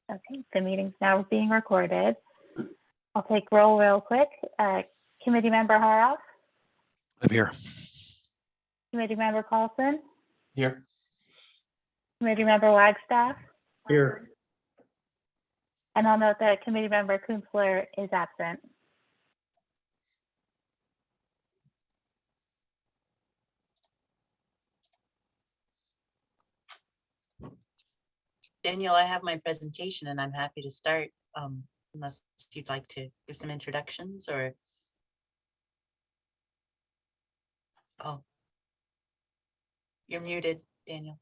Okay, the meeting's now being recorded. I'll take roll real quick. Committee Member Haroff, I'm here. Committee Member Paulson, Here. Committee Member Wagstaff, Here. and I'll note that Committee Member Kunstler is absent. Daniel, I have my presentation and I'm happy to start, unless you'd like to give some introductions or. Oh, you're muted, Daniel.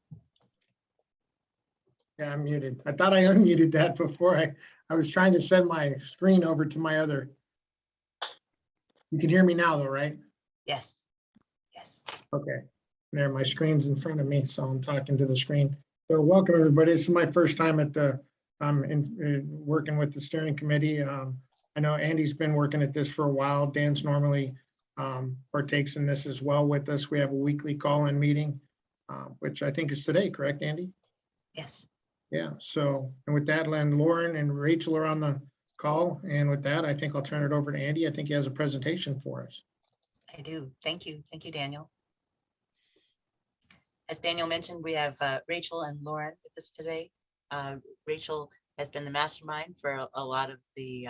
Yeah, I'm muted. I thought I unmuted that before. I was trying to send my screen over to my other. You can hear me now though, right? Yes, yes. Okay. There, my screen's in front of me, so I'm talking to the screen. So welcome everybody. This is my first time at the, working with the steering committee. I know Andy's been working at this for a while. Dan's normally partakes in this as well with us. We have a weekly call-in meeting, which I think is today, correct, Andy? Yes. Yeah, so, and with that, Lauren and Rachel are on the call. And with that, I think I'll turn it over to Andy. I think he has a presentation for us. I do. Thank you. Thank you, Daniel. As Daniel mentioned, we have Rachel and Lauren with us today. Rachel has been the mastermind for a lot of the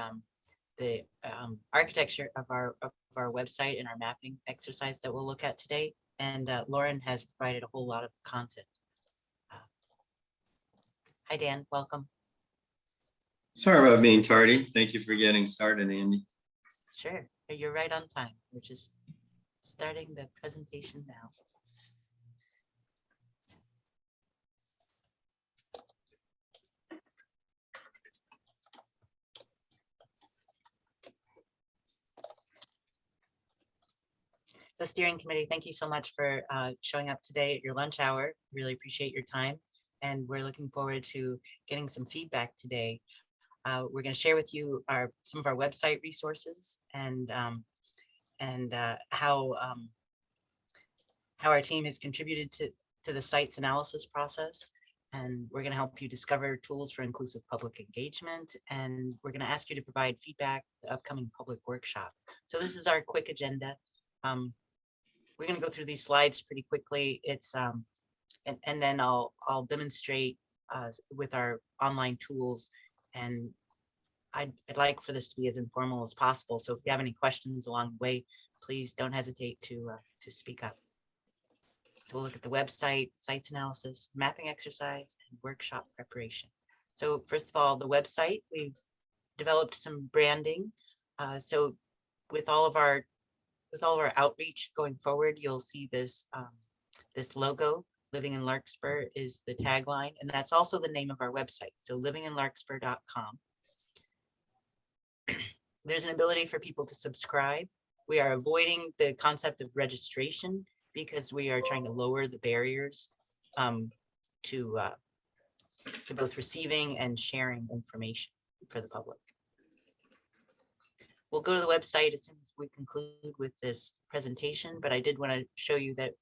architecture of our website and our mapping exercise that we'll look at today. And Lauren has provided a whole lot of content. Hi, Dan. Welcome. Sorry about being tardy. Thank you for getting started, Andy. Sure. You're right on time. We're just starting the presentation now. So steering committee, thank you so much for showing up today at your lunch hour. Really appreciate your time. And we're looking forward to getting some feedback today. We're going to share with you some of our website resources and how our team has contributed to the site's analysis process. And we're going to help you discover tools for inclusive public engagement. And we're going to ask you to provide feedback to the upcoming public workshop. So this is our quick agenda. We're going to go through these slides pretty quickly. It's and then I'll demonstrate with our online tools, and I'd like for this to be as informal as possible. So if you have any questions along the way, please don't hesitate to speak up. So we'll look at the website, sites analysis, mapping exercise, and workshop preparation. So first of all, the website, we've developed some branding. So with all of our outreach going forward, you'll see this this logo. Living in Larkspur is the tagline, and that's also the name of our website. So livinginlarkspur.com. There's an ability for people to subscribe. We are avoiding the concept of registration because we are trying to lower the barriers to both receiving and sharing information for the public. We'll go to the website as soon as we conclude with this presentation, but I did want to show you that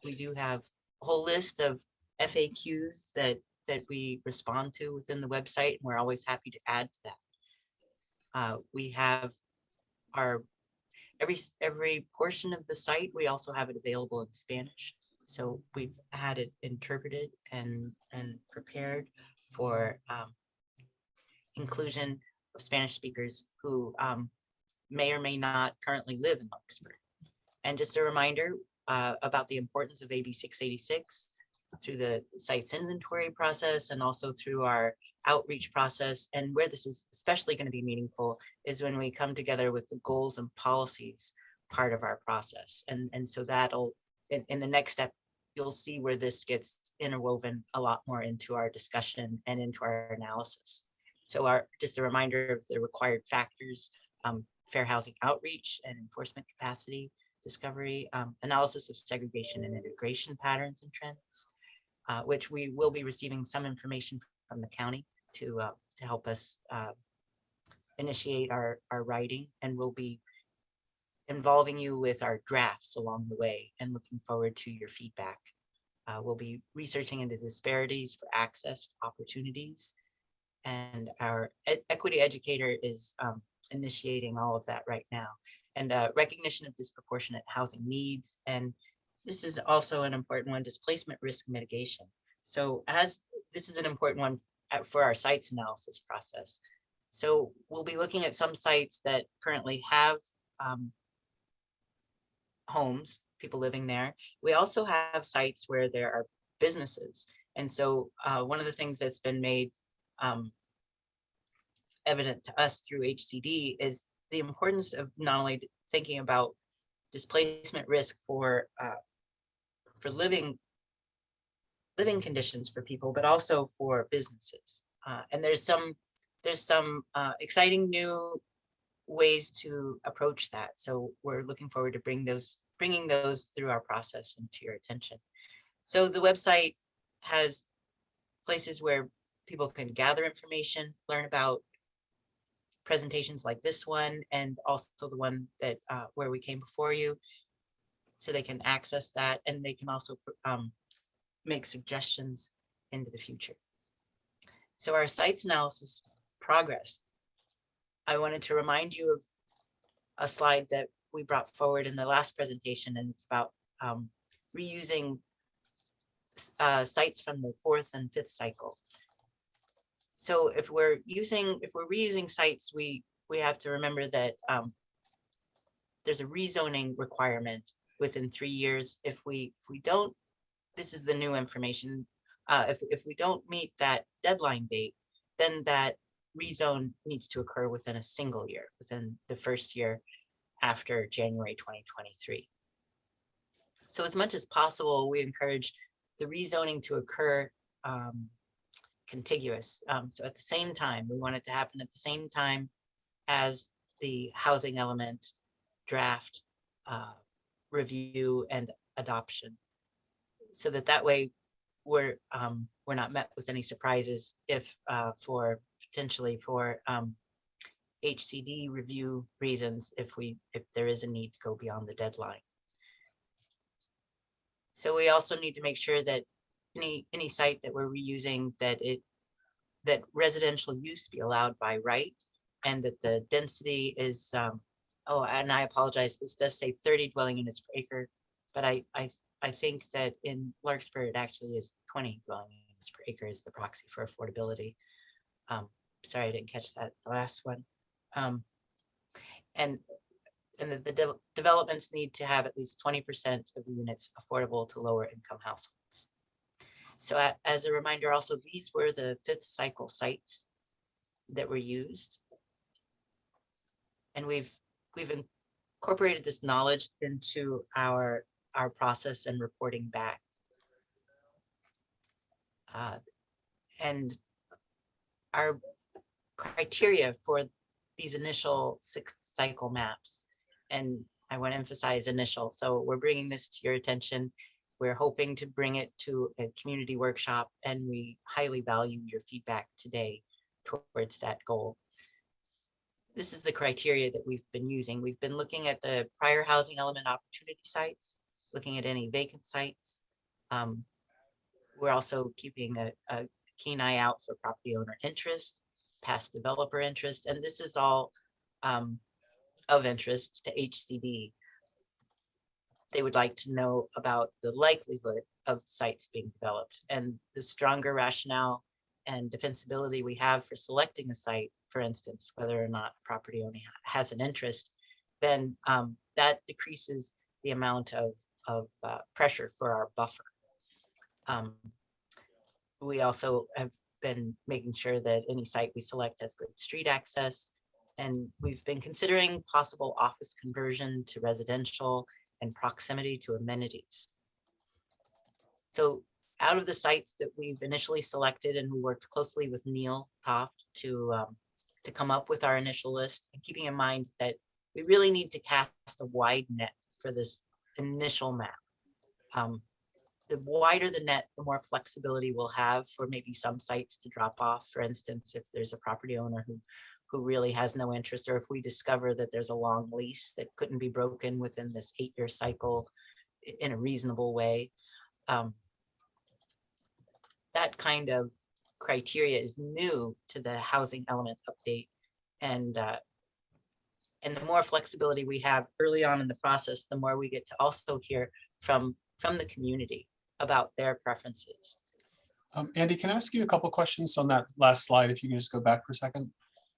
we do have a whole list of FAQs that we respond to within the website, and we're always happy to add to that. We have our every portion of the site. We also have it available in Spanish, so we've had it interpreted and prepared for inclusion of Spanish speakers who may or may not currently live in Larkspur. And just a reminder about the importance of AB 686 through the site's inventory process and also through our outreach process. And where this is especially going to be meaningful is when we come together with the goals and policies part of our process. And so that'll, in the next step, you'll see where this gets interwoven a lot more into our discussion and into our analysis. So just a reminder of the required factors: fair housing outreach and enforcement capacity discovery, analysis of segregation and integration patterns and trends, which we will be receiving some information from the county to help us initiate our writing, and we'll be involving you with our drafts along the way and looking forward to your feedback. We'll be researching into disparities for access opportunities And our equity educator is initiating all of that right now. And recognition of disproportionate housing needs. And this is also an important one, displacement risk mitigation. So as this is an important one for our sites analysis process. So we'll be looking at some sites that currently have homes, people living there. We also have sites where there are businesses. And so one of the things that's been made evident to us through HCD is the importance of not only thinking about displacement risk for living conditions for people, but also for businesses. And there's some exciting new ways to approach that. So we're looking forward to bringing those through our process and to your attention. So the website has places where people can gather information, learn about presentations like this one, and also the one that where we came before you, so they can access that, and they can also make suggestions into the future. So our sites analysis progress. I wanted to remind you of a slide that we brought forward in the last presentation, and it's about reusing sites from the 4th and 5th cycle. So if we're reusing sites, we have to remember that there's a rezoning requirement within 3 years. If we don't, this is the new information. If we don't meet that deadline date, then that rezone needs to occur within a single year, within the first year after January 2023. So as much as possible, we encourage the rezoning to occur contiguous. So at the same time, we want it to happen at the same time as the housing element draft, review, and adoption, so that way we're not met with any surprises if potentially for HCD review reasons, if there is a need to go beyond the deadline. So we also need to make sure that any site that we're reusing, that residential use be allowed by right, and that the density is oh, and I apologize, this does say 30 dwelling units per acre, but I think that in Larkspur it actually is 20 dwelling units per acre is the proxy for affordability. Sorry, I didn't catch that the last one. And the developments need to have at least 20% of the units affordable to lower income households. So as a reminder, also, these were the 5th cycle sites that were used. And we've incorporated this knowledge into our process and reporting back. And our criteria for these initial 6th cycle maps, and I want to emphasize initial, so we're bringing this to your attention. We're hoping to bring it to a community workshop, and we highly value your feedback today towards that goal. This is the criteria that we've been using. We've been looking at the prior housing element opportunity sites, looking at any vacant sites. We're also keeping a keen eye out for property owner interest, past developer interest, and this is all of interest to HCD. They would like to know about the likelihood of sites being developed, and the stronger rationale and defensibility we have for selecting a site, for instance, whether or not a property owner has an interest, then that decreases the amount of pressure for our buffer. We also have been making sure that any site we select has good street access, and we've been considering possible office conversion to residential and proximity to amenities. So out of the sites that we've initially selected, and we worked closely with Neil Toft to come up with our initial list, and keeping in mind that we really need to cast a wide net for this initial map. The wider the net, the more flexibility we'll have for maybe some sites to drop off. For instance, if there's a property owner who really has no interest, or if we discover that there's a long lease that couldn't be broken within this 8-year cycle in a reasonable way. That kind of criteria is new to the housing element update. And the more flexibility we have early on in the process, the more we get to also hear from the community about their preferences. Andy, can I ask you a couple questions on that last slide? If you can just go back for a second.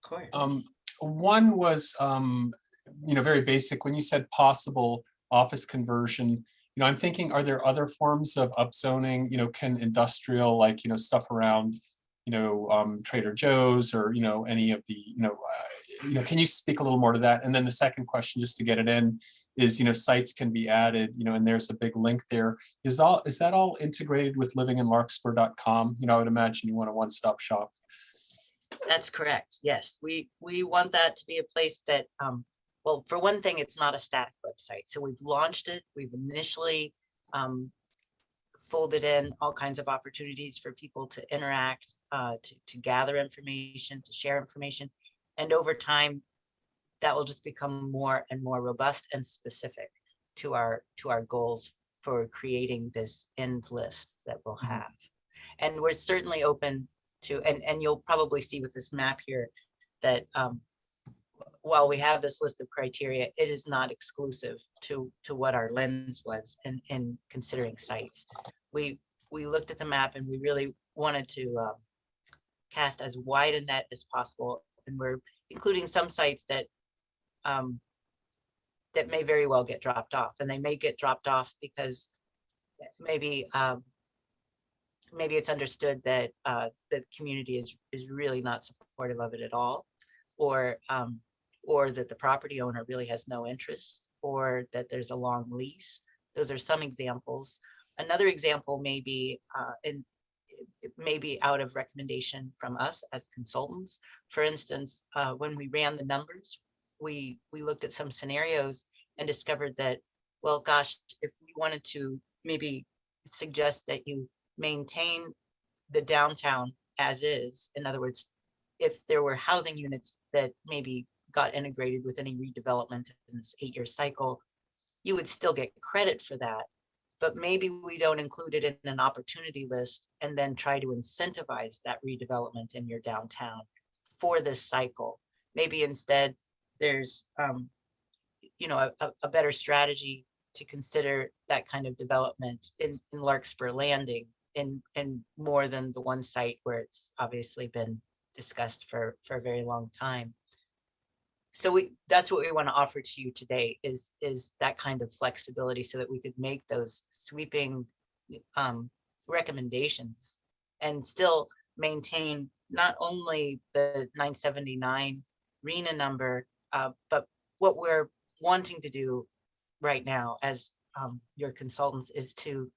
Of course. One was, very basic. When you said possible office conversion, I'm thinking, are there other forms of upzoning? Can industrial, like, stuff around, Trader Joe's or, any of the, can you speak a little more to that? And then the second question, just to get it in, is, sites can be added, and there's a big link there. Is that all integrated with livinginlarkspur.com? I would imagine you want a one-stop shop. That's correct. Yes, we want that to be a place that, well, for one thing, it's not a static website. So we've launched it. We've initially folded in all kinds of opportunities for people to interact, to gather information, to share information. And over time, that will just become more and more robust and specific to our goals for creating this end list that we'll have. And we're certainly open to, and you'll probably see with this map here that while we have this list of criteria, it is not exclusive to what our lens was in considering sites. We looked at the map and we really wanted to cast as wide a net as possible, and we're including some sites that that may very well get dropped off, and they may get dropped off because maybe it's understood that the community is really not supportive of it at all, or that the property owner really has no interest, or that there's a long lease. Those are some examples. Another example may be, and it may be out of recommendation from us as consultants. For instance, when we ran the numbers, we looked at some scenarios and discovered that, well, gosh, if we wanted to maybe suggest that you maintain the downtown as is, in other words, if there were housing units that maybe got integrated with any redevelopment in this 8-year cycle, you would still get credit for that. But maybe we don't include it in an opportunity list and then try to incentivize that redevelopment in your downtown for this cycle. Maybe instead there's a better strategy to consider that kind of development in Larkspur Landing in more than the one site where it's obviously been discussed for a very long time. So that's what we want to offer to you today is that kind of flexibility so that we could make those sweeping recommendations and still maintain not only the 979 RENA number, but what we're wanting to do right now as your consultants is to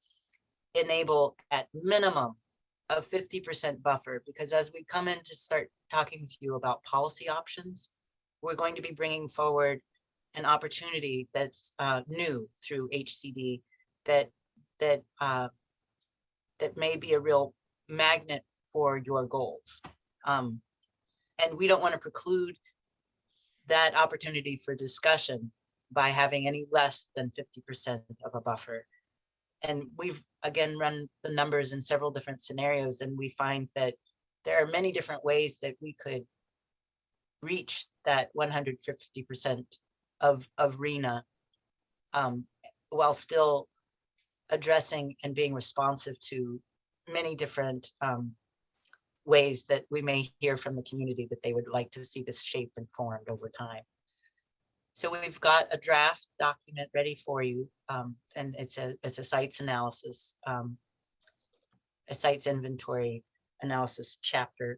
enable at minimum a 50% buffer, because as we come in to start talking with you about policy options, we're going to be bringing forward an opportunity that's new through HCD that may be a real magnet for your goals. And we don't want to preclude that opportunity for discussion by having any less than 50% of a buffer. And we've again run the numbers in several different scenarios, and we find that there are many different ways that we could reach that 150% of RENA while still addressing and being responsive to many different ways that we may hear from the community that they would like to see this shaped and formed over time. So we've got a draft document ready for you, and it's a sites analysis, a sites inventory analysis chapter.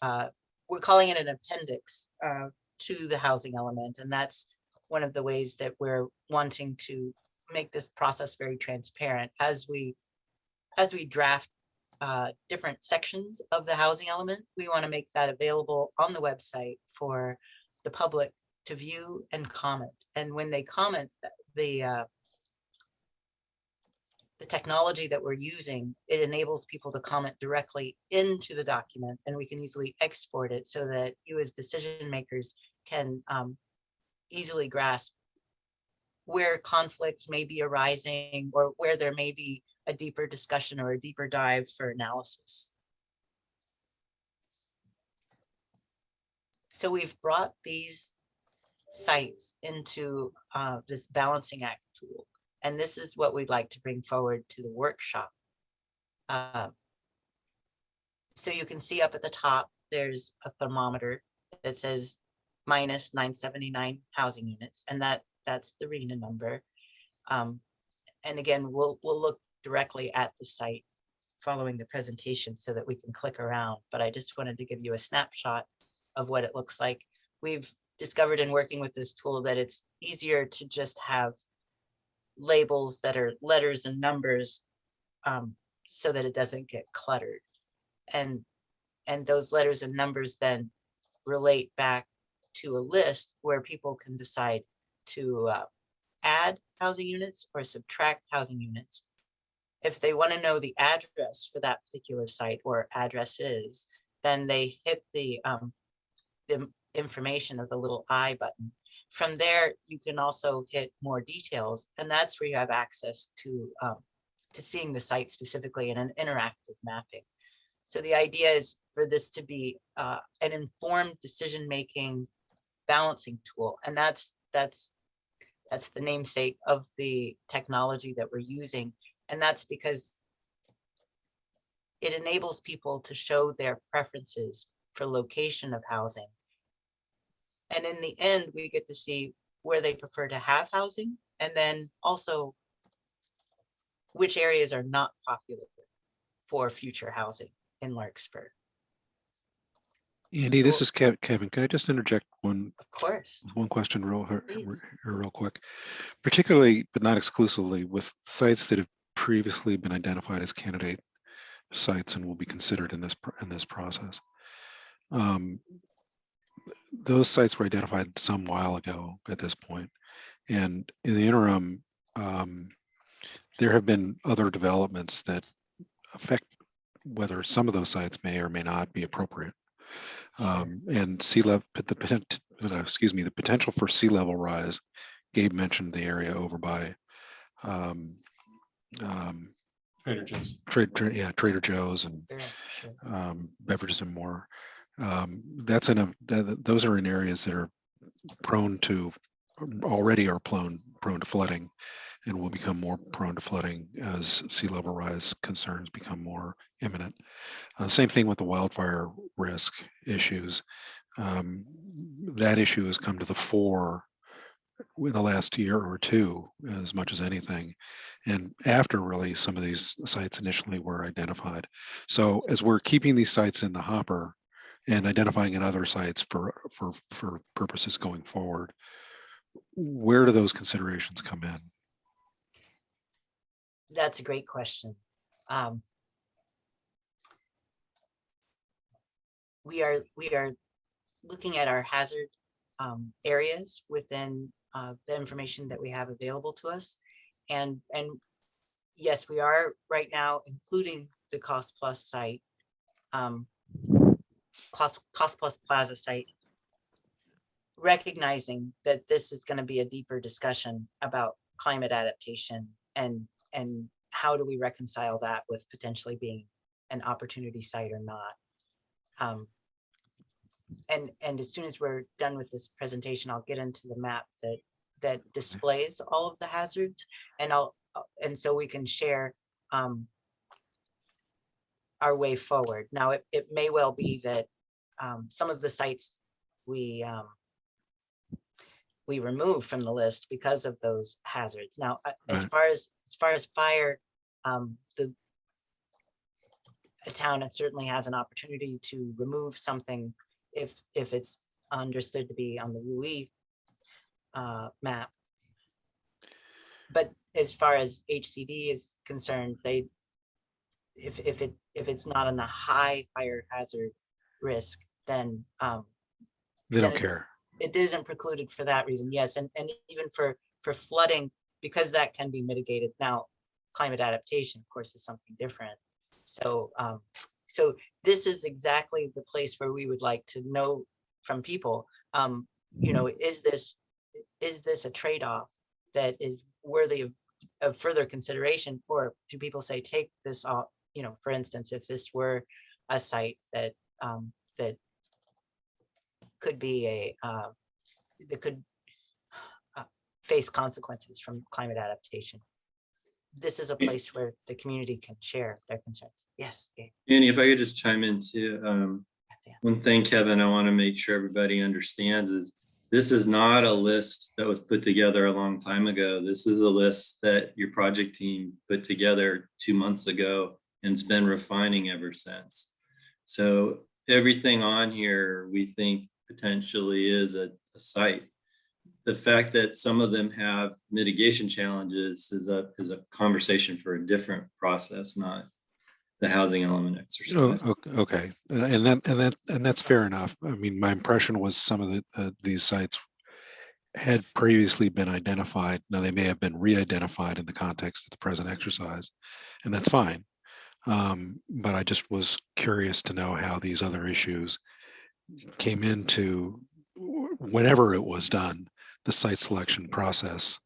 We're calling it an appendix to the housing element, and that's one of the ways that we're wanting to make this process very transparent as we draft different sections of the housing element. We want to make that available on the website for the public to view and comment. And when they comment, the technology that we're using, it enables people to comment directly into the document, and we can easily export it so that you as decision makers can easily grasp where conflicts may be arising or where there may be a deeper discussion or a deeper dive for analysis. So we've brought these sites into this balancing act tool. And this is what we'd like to bring forward to the workshop. So you can see up at the top, there's a thermometer that says minus 979 housing units, and that's the RENA number. And again, we'll look directly at the site following the presentation so that we can click around, but I just wanted to give you a snapshot of what it looks like. We've discovered in working with this tool that it's easier to just have labels that are letters and numbers so that it doesn't get cluttered. And those letters and numbers then relate back to a list where people can decide to add housing units or subtract housing units. If they want to know the address for that particular site or addresses, then they hit the information of the little I button. From there, you can also hit more details, and that's where you have access to seeing the site specifically in an interactive mapping. So the idea is for this to be an informed decision-making balancing tool, and that's the namesake of the technology that we're using, and that's because it enables people to show their preferences for location of housing. And in the end, we get to see where they prefer to have housing, and then also which areas are not popular for future housing in Larkspur. Andy, this is Kevin. Can I just interject one Of course. question real Please. quick? Particularly, but not exclusively, with sites that have previously been identified as candidate sites and will be considered in this process. Those sites were identified some while ago at this point, and in the interim, there have been other developments that affect whether some of those sites may or may not be appropriate. And sea level, the potential for sea level rise. Gabe mentioned the area over by Trader Joe's. Trader Joe's and Sure. Beverages and More. Those are in areas that are already prone to flooding, and will become more prone to flooding as sea level rise concerns become more imminent. Same thing with the wildfire risk issues. That issue has come to the fore in the last year or two as much as anything, and after really some of these sites initially were identified. So as we're keeping these sites in the hopper and identifying in other sites for purposes going forward, where do those considerations come in? That's a great question. We are looking at our hazard areas within the information that we have available to us, and yes, we are right now including the Cost Plus site, Cost Plus Plaza site, recognizing that this is going to be a deeper discussion about climate adaptation and how do we reconcile that with potentially being an opportunity site or not. And as soon as we're done with this presentation, I'll get into the map that displays all of the hazards, and so we can share our way forward. Now, it may well be that some of the sites we remove from the list because of those hazards. Now, as far as fire, a town certainly has an opportunity to remove something if it's understood to be on the WUI map. But as far as HCD is concerned, if it's not on the high fire hazard risk, then They don't care. It isn't precluded for that reason. Yes, and even for flooding, because that can be mitigated. Now, climate adaptation, of course, is something different. So so this is exactly the place where we would like to know from people, is this a trade-off that is worthy of further consideration, or do people say take this off? For instance, if this were a site that could be that could face consequences from climate adaptation. This is a place where the community can share their concerns. Yes, Gabe. Andy, if I could just chime in too. Yeah. One thing, Kevin, I want to make sure everybody understands is this is not a list that was put together a long time ago. This is a list that your project team put together 2 months ago and it's been refining ever since. So everything on here we think potentially is a site. The fact that some of them have mitigation challenges is a conversation for a different process, not the housing element exercise. Oh, okay, and that's fair enough. I mean, my impression was some of these sites had previously been identified. Now they may have been re-identified in the context of the present exercise, and that's fine. But I just was curious to know how these other issues came into whenever it was done, the site selection process,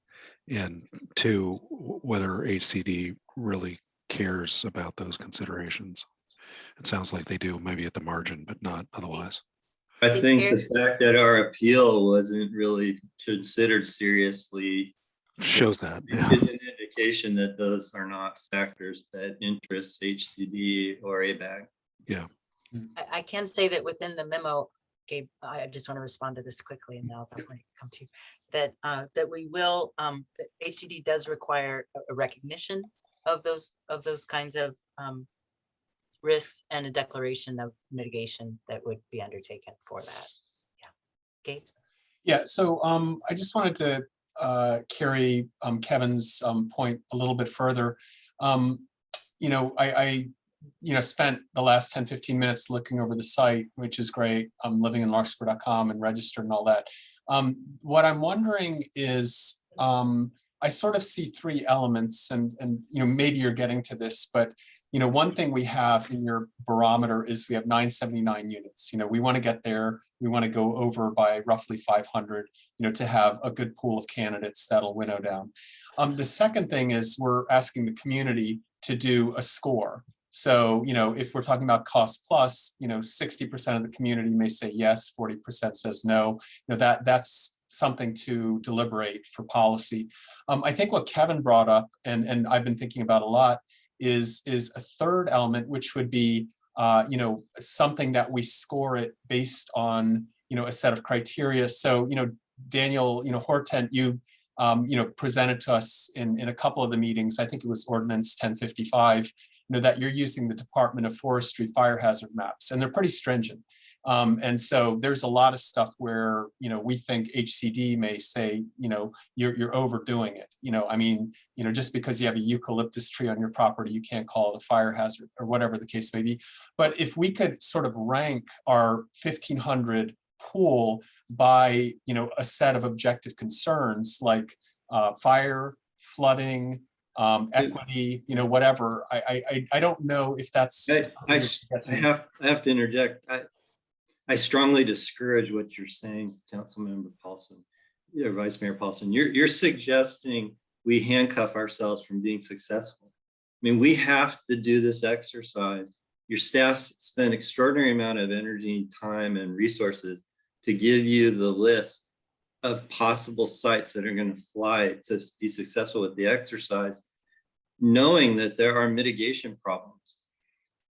and to whether HCD really cares about those considerations. It sounds like they do, maybe at the margin, but not otherwise. I think the fact that our appeal wasn't really considered seriously Shows that. Yeah. is an indication that those are not factors that interest HCD or ABAG. Yeah. I can say that within the memo, Gabe, I just want to respond to this quickly, and now that might come to you, that we will, that HCD does require a recognition of those kinds of risks and a declaration of mitigation that would be undertaken for that. Yeah, Gabe. Yeah, so I just wanted to carry Kevin's point a little bit further. I spent the last 10, 15 minutes looking over the site, which is great. I'm living in larkspur.com and registered and all that. What I'm wondering is, I sort of see three elements, and maybe you're getting to this, but one thing we have in your barometer is we have 979 units. We want to get there. We want to go over by roughly 500, to have a good pool of candidates that'll winnow down. The second thing is we're asking the community to do a score. So, if we're talking about cost plus, 60% of the community may say yes, 40% says no. That's something to deliberate for policy. I think what Kevin brought up, and I've been thinking about a lot, is a third element, which would be, something that we score it based on, a set of criteria. So, Daniel, Hortent, you presented to us in a couple of the meetings, I think it was Ordinance 1055, that you're using the Department of Forestry fire hazard maps, and they're pretty stringent. And so there's a lot of stuff where, we think HCD may say, you're overdoing it. Just because you have a eucalyptus tree on your property, you can't call it a fire hazard or whatever the case may be. But if we could sort of rank our 1,500 pool by, a set of objective concerns like fire, flooding, equity, whatever. I don't know if that's. I have to interject. I strongly discourage what you're saying, Councilmember Paulson, Vice Mayor Paulson. You're suggesting we handcuff ourselves from being successful. I mean, we have to do this exercise. Your staff spend extraordinary amount of energy, time, and resources to give you the list of possible sites that are going to fly to be successful with the exercise, knowing that there are mitigation problems.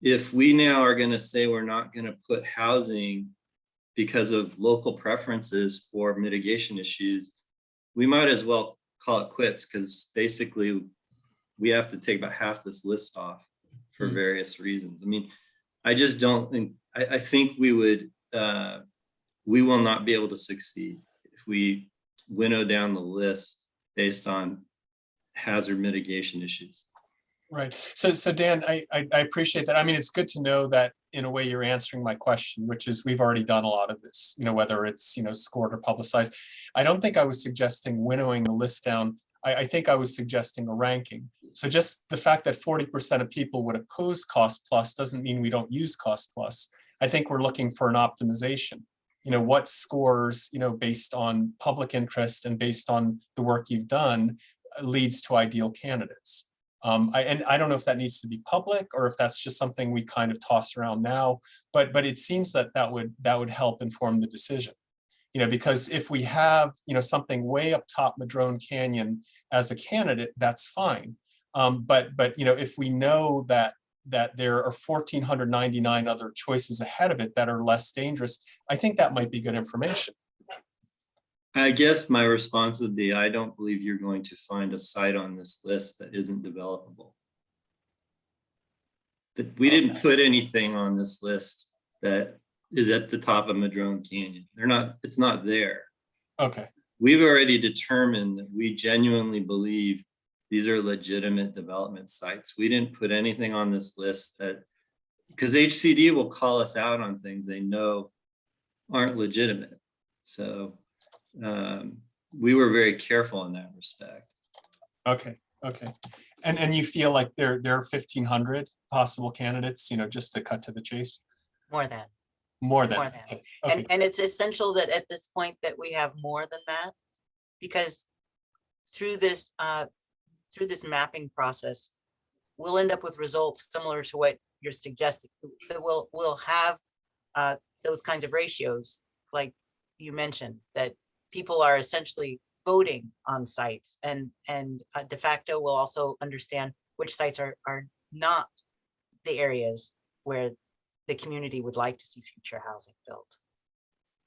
If we now are going to say we're not going to put housing because of local preferences for mitigation issues, we might as well call it quits, because basically we have to take about half this list off for various reasons. I mean, I just don't think, I think we will not be able to succeed if we winnow down the list based on hazard mitigation issues. Right. So Dan, I appreciate that. I mean, it's good to know that in a way you're answering my question, which is we've already done a lot of this, whether it's, scored or publicized. I don't think I was suggesting winnowing the list down. I think I was suggesting a ranking. So just the fact that 40% of people would oppose cost plus doesn't mean we don't use cost plus. I think we're looking for an optimization. What scores, based on public interest and based on the work you've done leads to ideal candidates. And I don't know if that needs to be public or if that's just something we kind of toss around now, but it seems that that would help inform the decision. Because if we have, something way up top Madrone Canyon as a candidate, that's fine. But if we know that there are 1,499 other choices ahead of it that are less dangerous, I think that might be good information. I guess my response would be, I don't believe you're going to find a site on this list that isn't developable. That we didn't put anything on this list that is at the top of Madrone Canyon. It's not there. Okay. We've already determined that we genuinely believe these are legitimate development sites. We didn't put anything on this list because HCD will call us out on things they know aren't legitimate. So we were very careful in that respect. Okay. And you feel like there are 1,500 possible candidates, just to cut to the chase? More than. More than. More than. Okay. And it's essential that at this point that we have more than that, because through this mapping process, we'll end up with results similar to what you're suggesting. That we'll have those kinds of ratios, like you mentioned, that people are essentially voting on sites, and de facto will also understand which sites are not the areas where the community would like to see future housing built.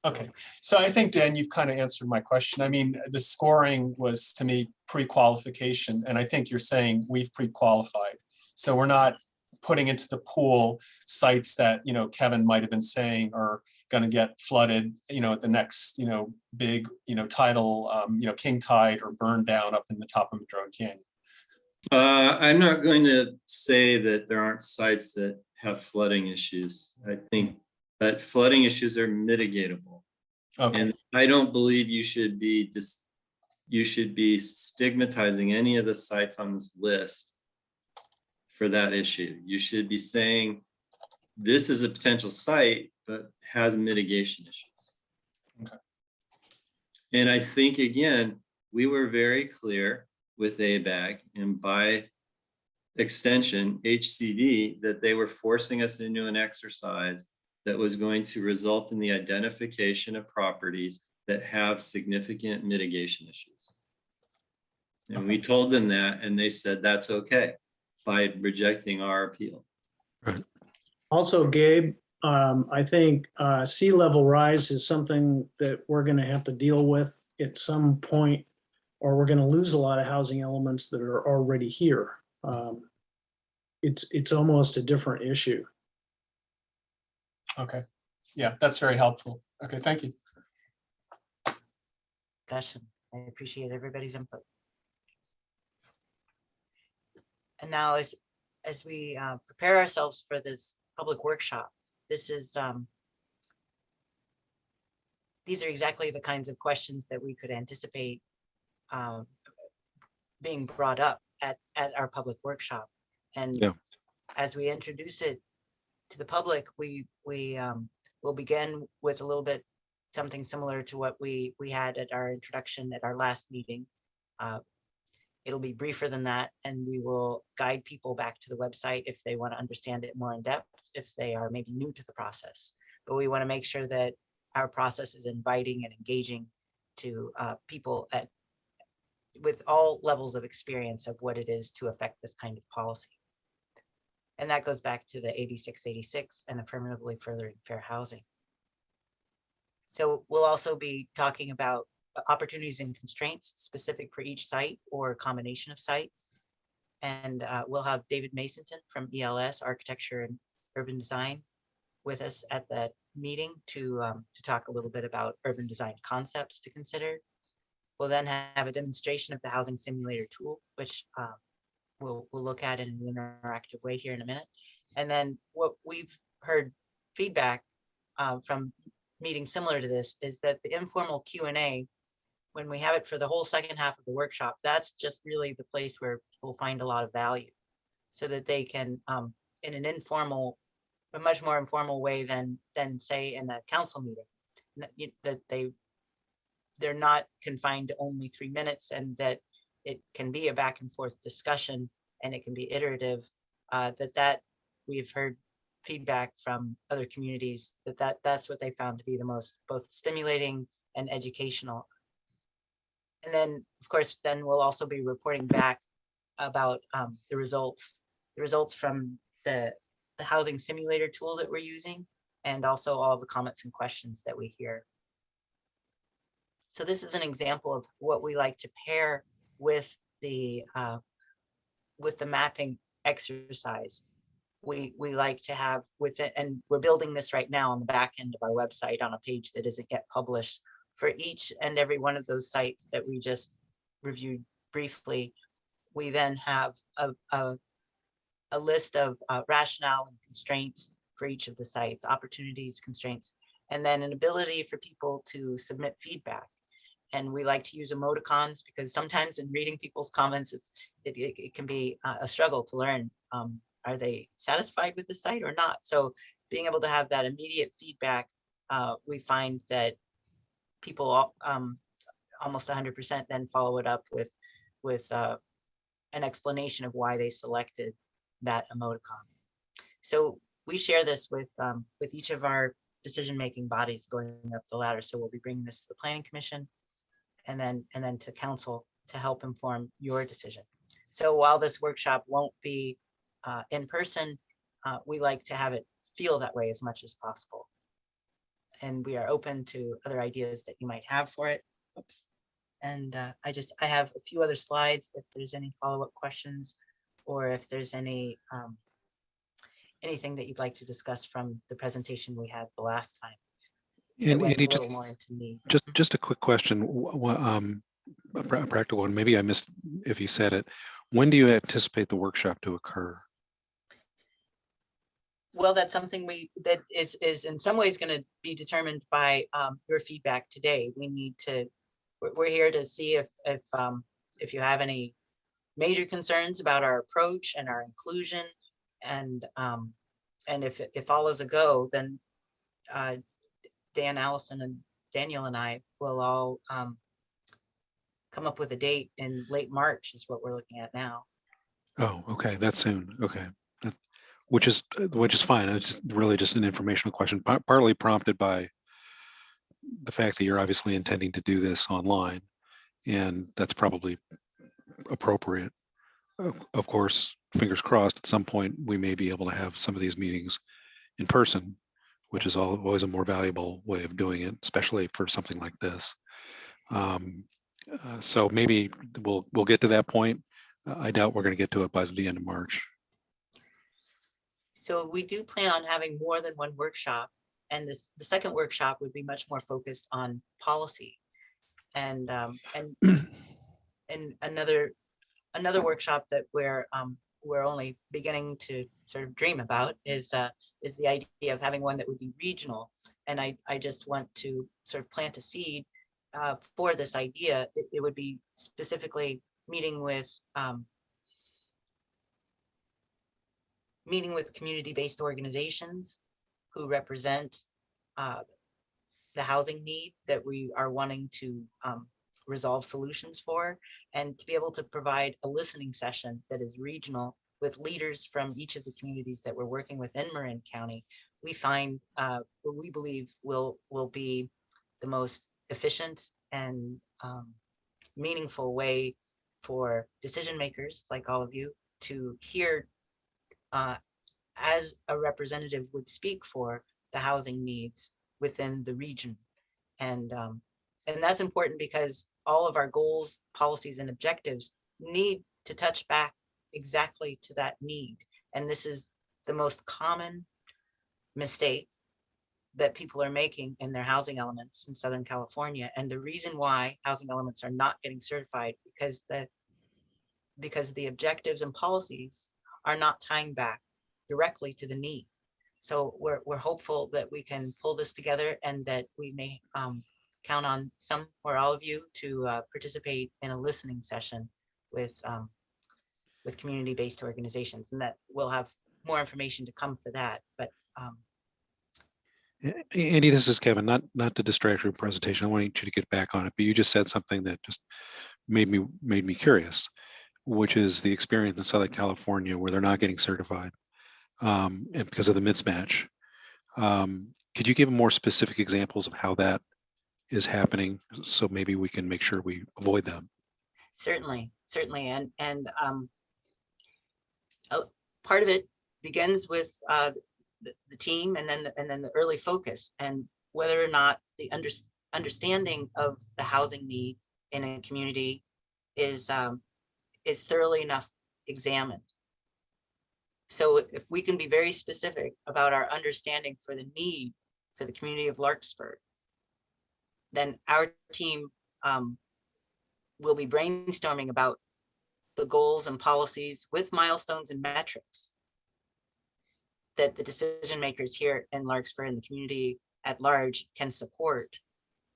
Okay, so I think, Dan, you've kind of answered my question. I mean, the scoring was, to me, pre-qualification, and I think you're saying we've pre-qualified. So we're not putting into the pool sites that, Kevin might have been saying are going to get flooded, at the next, big, tidal, king tide, or burned down up in the top of Madrone Canyon. I'm not going to say that there aren't sites that have flooding issues. I think that flooding issues are mitigatable. Okay. And I don't believe you should be stigmatizing any of the sites on this list for that issue. You should be saying this is a potential site, but has mitigation issues. Okay. And I think, again, we were very clear with ABAG and by extension HCD that they were forcing us into an exercise that was going to result in the identification of properties that have significant mitigation issues. And we told them that, and they said that's okay by rejecting our appeal. Also, Gabe, I think sea level rise is something that we're going to have to deal with at some point, or we're going to lose a lot of housing elements that are already here. It's almost a different issue. Okay. Yeah, that's very helpful. Okay, thank you. Discussion. I appreciate everybody's input. And now, as we prepare ourselves for this public workshop, these are exactly the kinds of questions that we could anticipate being brought up at our public workshop. And Yeah. As we introduce it to the public, we will begin with a little bit something similar to what we had at our introduction at our last meeting. It'll be briefer than that, and we will guide people back to the website if they want to understand it more in depth, if they are maybe new to the process. But we want to make sure that our process is inviting and engaging to people with all levels of experience of what it is to affect this kind of policy. And that goes back to the AB 686 and affirmatively furthering fair housing. So we'll also be talking about opportunities and constraints specific for each site or a combination of sites. And we'll have David Masonton from ELS, Architecture and Urban Design, with us at that meeting to talk a little bit about urban design concepts to consider. We'll then have a demonstration of the housing simulator tool, which we'll look at in an interactive way here in a minute. And then what we've heard feedback from meetings similar to this is that the informal Q&A, when we have it for the whole second half of the workshop, that's just really the place where people find a lot of value, so that they can, in an informal, a much more informal way than say in a council meeting, that they're not confined to only 3 minutes, and that it can be a back and forth discussion and it can be iterative, that we've heard feedback from other communities that's what they found to be the most both stimulating and educational. And then, of course, then we'll also be reporting back about the results from the housing simulator tool that we're using, and also all of the comments and questions that we hear. So this is an example of what we like to pair with the mapping exercise. We like to have with it, and we're building this right now on the back end of our website on a page that isn't yet published. For each and every one of those sites that we just reviewed briefly, we then have a list of rationale and constraints for each of the sites, opportunities, constraints, and then an ability for people to submit feedback. And we like to use emoticons because sometimes in reading people's comments, it can be a struggle to learn, are they satisfied with the site or not? So being able to have that immediate feedback, we find that people almost 100% then follow it up with an explanation of why they selected that emoticon. So we share this with each of our decision-making bodies going up the ladder. So we'll be bringing this to the Planning Commission and then to Council to help inform your decision. So while this workshop won't be in person, we like to have it feel that way as much as possible. And we are open to other ideas that you might have for it. Oops. And I have a few other slides if there's any follow-up questions, or if there's any anything that you'd like to discuss from the presentation we had the last time. And went Andy, a little more into need. just a quick question, a practical one. Maybe I missed if you said it. When do you anticipate the workshop to occur? Well, that's something that is in some ways going to be determined by your feedback today. We need to. We're here to see if you have any major concerns about our approach and our inclusion, and if all is a go, then Dan, Allison, and Daniel and I will all come up with a date in late March is what we're looking at now. Oh, okay, that's soon. Okay, which is fine. It's really just an informational question, partly prompted by the fact that you're obviously intending to do this online, and that's probably appropriate. Of course, fingers crossed, at some point we may be able to have some of these meetings in person, which is always a more valuable way of doing it, especially for something like this. So maybe we'll get to that point. I doubt we're going to get to it by the end of March. So we do plan on having more than one workshop, and the second workshop would be much more focused on policy, and another workshop that we're only beginning to sort of dream about is the idea of having one that would be regional. And I just want to sort of plant a seed for this idea. It would be specifically meeting with community-based organizations who represent the housing need that we are wanting to resolve solutions for, and to be able to provide a listening session that is regional with leaders from each of the communities that we're working with in Marin County. We find what we believe will be the most efficient and meaningful way for decision makers like all of you to hear as a representative would speak for the housing needs within the region. And that's important because all of our goals, policies, and objectives need to touch back exactly to that need. And this is the most common mistake that people are making in their housing elements in Southern California. And the reason why housing elements are not getting certified because the objectives and policies are not tying back directly to the need. So we're hopeful that we can pull this together, and that we may count on some or all of you to participate in a listening session with community-based organizations, and that we'll have more information to come for that. But Andy, this is Kevin. Not to distract your presentation. I want you to get back on it, but you just said something that just made me curious. which is the experience in Southern California where they're not getting certified and because of the mismatch. Could you give more specific examples of how that is happening, so maybe we can make sure we avoid them? Certainly, part of it begins with the team, and then the early focus, and whether or not the understanding of the housing need in a community is thoroughly enough examined. So if we can be very specific about our understanding for the need for the community of Larkspur, then our team will be brainstorming about the goals and policies with milestones and metrics that the decision makers here in Larkspur and the community at large can support.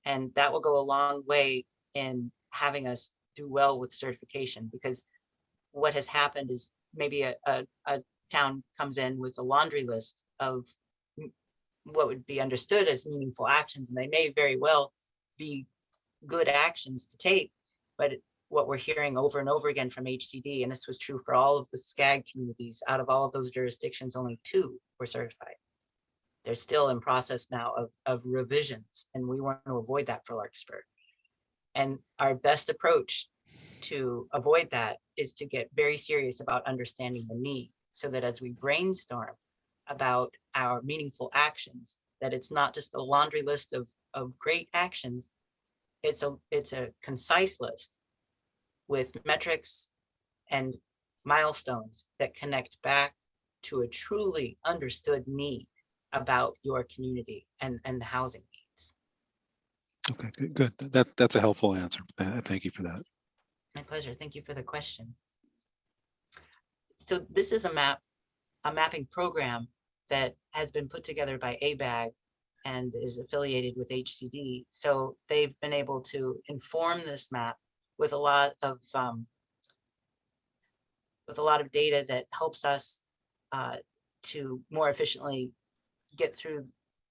And that will go a long way in having us do well with certification, because what has happened is maybe a town comes in with a laundry list of what would be understood as meaningful actions, and they may very well be good actions to take, but what we're hearing over and over again from HCD, and this was true for all of the SCAG communities, out of all of those jurisdictions, only 2 were certified. They're still in process now of revisions, and we want to avoid that for Larkspur. And our best approach to avoid that is to get very serious about understanding the need, so that as we brainstorm about our meaningful actions, that it's not just a laundry list of great actions, it's a concise list with metrics and milestones that connect back to a truly understood need about your community and the housing needs. Okay, good. That's a helpful answer. Thank you for that. My pleasure. Thank you for the question. So this is a mapping program that has been put together by ABAG and is affiliated with HCD. So they've been able to inform this map with a lot of data that helps us to more efficiently get through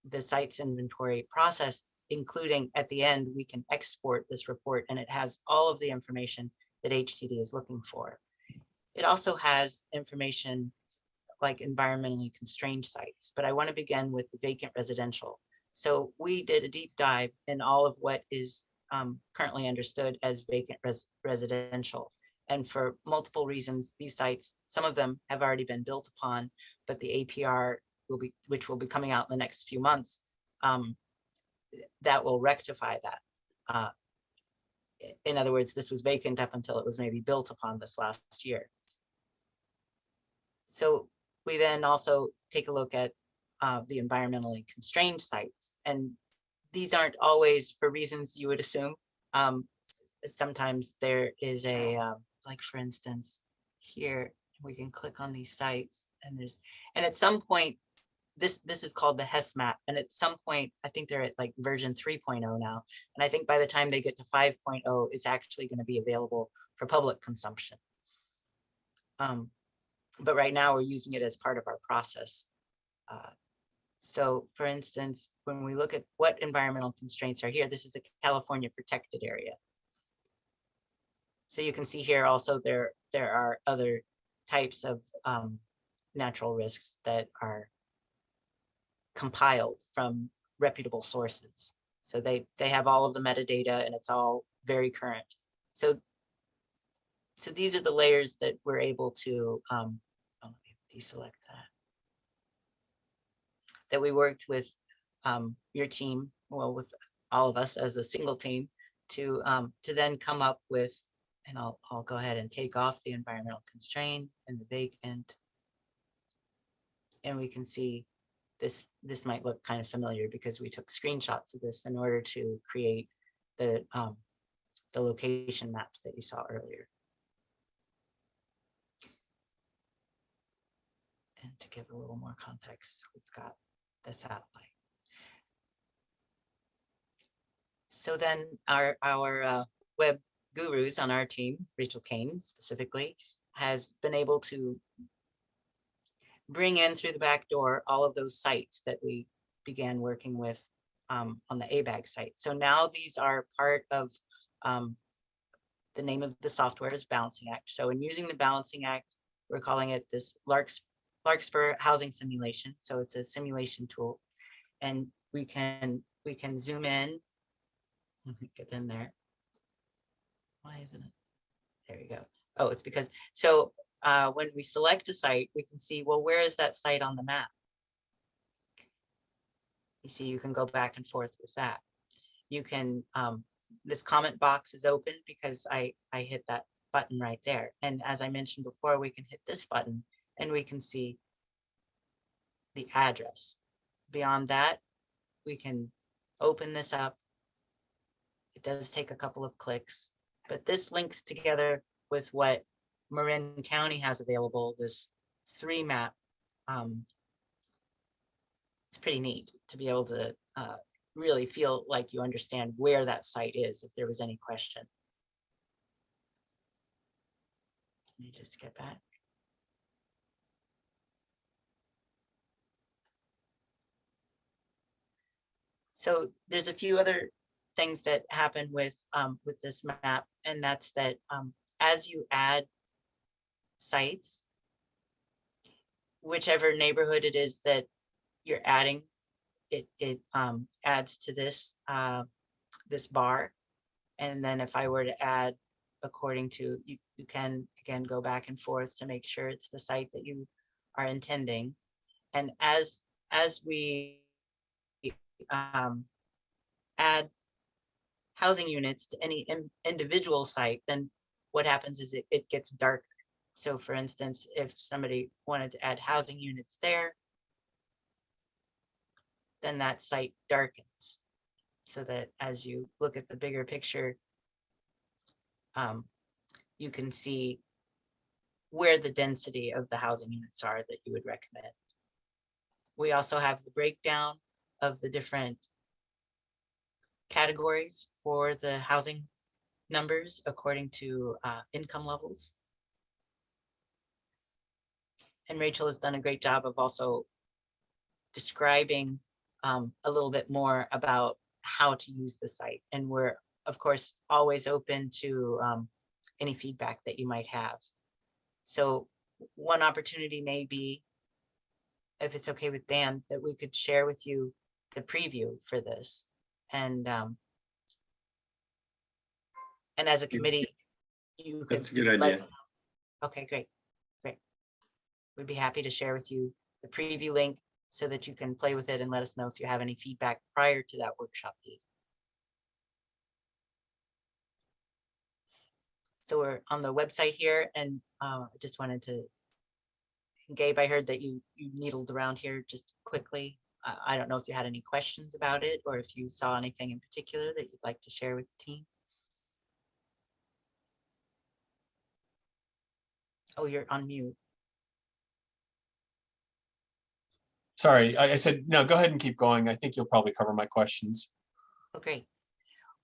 the sites inventory process, including at the end, we can export this report, and it has all of the information that HCD is looking for. It also has information like environmentally constrained sites, but I want to begin with the vacant residential. So we did a deep dive in all of what is currently understood as vacant residential. And for multiple reasons, these sites, some of them have already been built upon, but the APR which will be coming out in the next few months, that will rectify that. In other words, this was vacant up until it was maybe built upon this last year. So we then also take a look at the environmentally constrained sites. And these aren't always for reasons you would assume. Sometimes there is like for instance, here, we can click on these sites and at some point, this is called the HES map. And at some point, I think they're at like version 3.0 now. And I think by the time they get to 5.0, it's actually going to be available for public consumption. But right now we're using it as part of our process. So for instance, when we look at what environmental constraints are here, this is a California protected area. So you can see here also there are other types of natural risks that are compiled from reputable sources. So they have all of the metadata and it's all very current. So these are the layers that we're able to, let me deselect that we worked with your team, well, with all of us as a single team to then come up with, and I'll go ahead and take off the environmental constraint and the vacant. And we can see this might look kind of familiar because we took screenshots of this in order to create the location maps that you saw earlier. And to give a little more context, we've got the satellite. So then our web gurus on our team, Rachel Kane specifically, has been able to bring in through the back door all of those sites that we began working with on the ABAG site. So now these are part of The name of the software is Balancing Act. So in using the Balancing Act, we're calling it this Larkspur housing simulation. So it's a simulation tool, and we can zoom in. Let me get in there. Why isn't it? There we go. Oh, it's because, so when we select a site, we can see, well, where is that site on the map? You see, you can go back and forth with that. You can, this comment box is open because I hit that button right there. And as I mentioned before, we can hit this button and we can see the address. Beyond that, we can open this up. It does take a couple of clicks, but this links together with what Marin County has available, this 3-map. It's pretty neat to be able to really feel like you understand where that site is if there was any question. Let me just get back. So there's a few other things that happen with this map, and that's that as you add sites, whichever neighborhood it is that you're adding, it adds to this this bar. And then if I were to add according to, you can again go back and forth to make sure it's the site that you are intending. And as we add housing units to any individual site, then what happens is it gets darker. So for instance, if somebody wanted to add housing units there, then that site darkens, so that as you look at the bigger picture, you can see where the density of the housing units are that you would recommend. We also have the breakdown of the different categories for the housing numbers according to income levels. And Rachel has done a great job of also describing a little bit more about how to use the site. And we're, of course, always open to any feedback that you might have. So one opportunity may be, if it's okay with Dan, that we could share with you the preview for this. And as a committee, you could. That's a good idea. Okay, great. We'd be happy to share with you the preview link so that you can play with it and let us know if you have any feedback prior to that workshop date. So we're on the website here, and I just wanted to, Gabe, I heard that you needled around here just quickly. I don't know if you had any questions about it or if you saw anything in particular that you'd like to share with the team. Oh, you're on mute. Sorry, I said, no, go ahead and keep going. I think you'll probably cover my questions. Oh, great.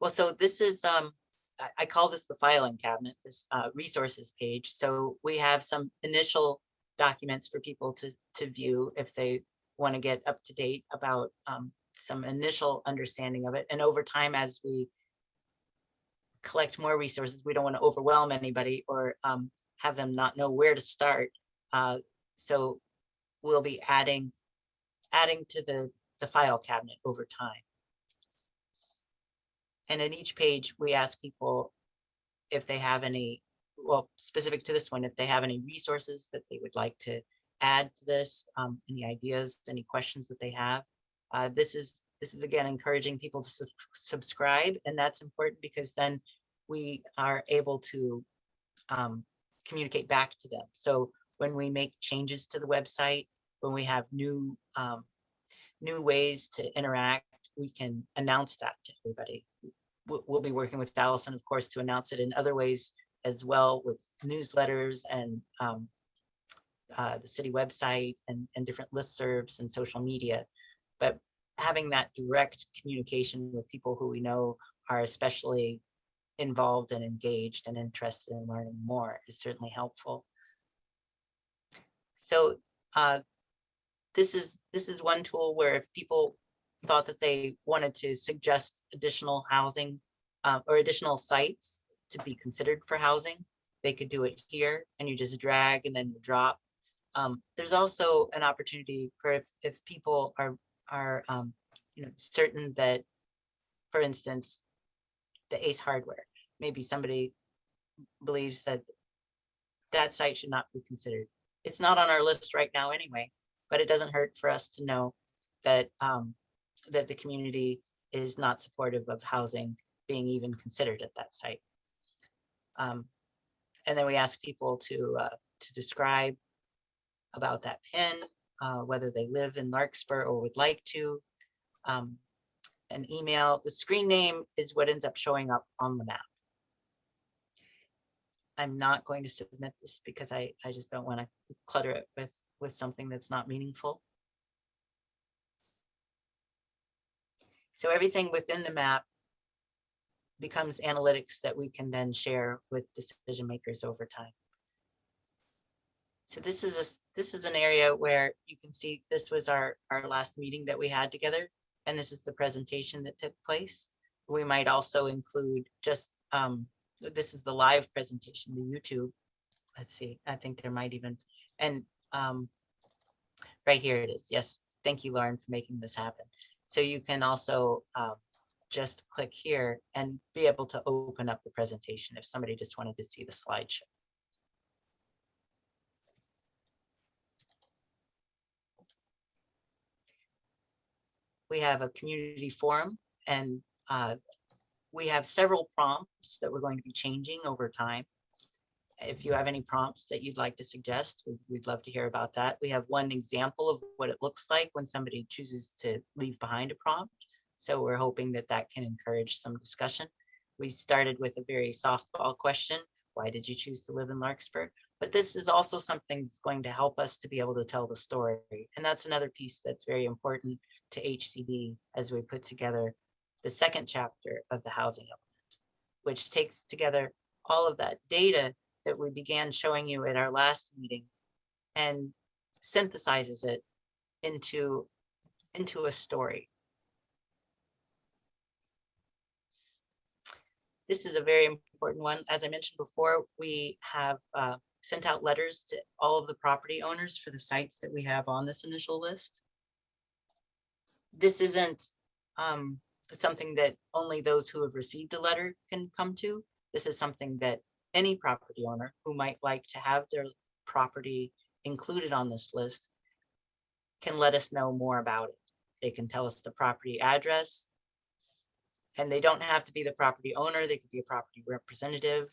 Well, so this is, I call this the filing cabinet, this resources page. So we have some initial documents for people to view if they want to get up to date about some initial understanding of it. And over time, as we collect more resources, we don't want to overwhelm anybody or have them not know where to start. So we'll be adding to the file cabinet over time. And in each page, we ask people if they have any, well, specific to this one, if they have any resources that they would like to add to this, any ideas, any questions that they have. This is again encouraging people to subscribe, and that's important because then we are able to communicate back to them. So when we make changes to the website, when we have new ways to interact, we can announce that to everybody. We'll be working with Allison, of course, to announce it in other ways as well, with newsletters and the city website and different listservs and social media. But having that direct communication with people who we know are especially involved and engaged and interested in learning more is certainly helpful. So this is one tool where if people thought that they wanted to suggest additional housing or additional sites to be considered for housing, they could do it here and you just drag and then you drop. There's also an opportunity for if people are certain that, for instance, the Ace Hardware, maybe somebody believes that that site should not be considered. It's not on our list right now anyway, but it doesn't hurt for us to know that that the community is not supportive of housing being even considered at that site. And then we ask people to describe about that pin, whether they live in Larkspur or would like to. An email, the screen name is what ends up showing up on the map. I'm not going to submit this because I just don't want to clutter it with something that's not meaningful. So everything within the map becomes analytics that we can then share with decision makers over time. So this is an area where you can see this was our last meeting that we had together, and this is the presentation that took place. We might also include just this is the live presentation, the YouTube. Let's see, I think there might even, and right here it is. Yes, thank you, Lauren, for making this happen. So you can also just click here and be able to open up the presentation if somebody just wanted to see the slideshow. We have a community forum, and we have several prompts that we're going to be changing over time. If you have any prompts that you'd like to suggest, we'd love to hear about that. We have one example of what it looks like when somebody chooses to leave behind a prompt. So we're hoping that that can encourage some discussion. We started with a very softball question. Why did you choose to live in Larkspur? But this is also something that's going to help us to be able to tell the story. And that's another piece that's very important to HCD as we put together the second chapter of the housing element, which takes together all of that data that we began showing you at our last meeting and synthesizes it into a story. This is a very important one. As I mentioned before, we have sent out letters to all of the property owners for the sites that we have on this initial list. This isn't something that only those who have received a letter can come to. This is something that any property owner who might like to have their property included on this list can let us know more about it. They can tell us the property address, and they don't have to be the property owner. They could be a property representative.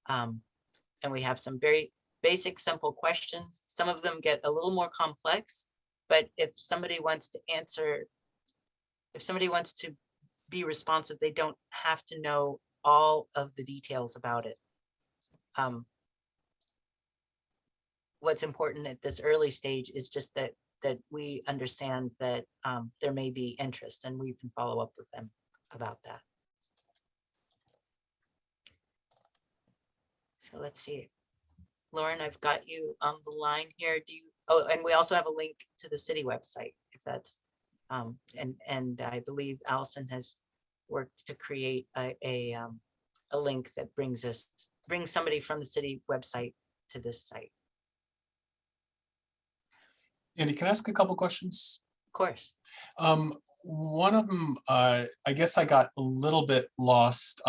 And we have some very basic, simple questions. Some of them get a little more complex, but if somebody wants to answer, if somebody wants to be responsive, they don't have to know all of the details about it. What's important at this early stage is just that we understand that there may be interest, and we can follow up with them about that. So let's see. Lauren, I've got you on the line here. Do you, oh, and we also have a link to the city website, if that's, and I believe Allison has worked to create a link that brings somebody from the city website to this site. Andy, can I ask a couple questions? Of course. One of them, I guess I got a little bit lost.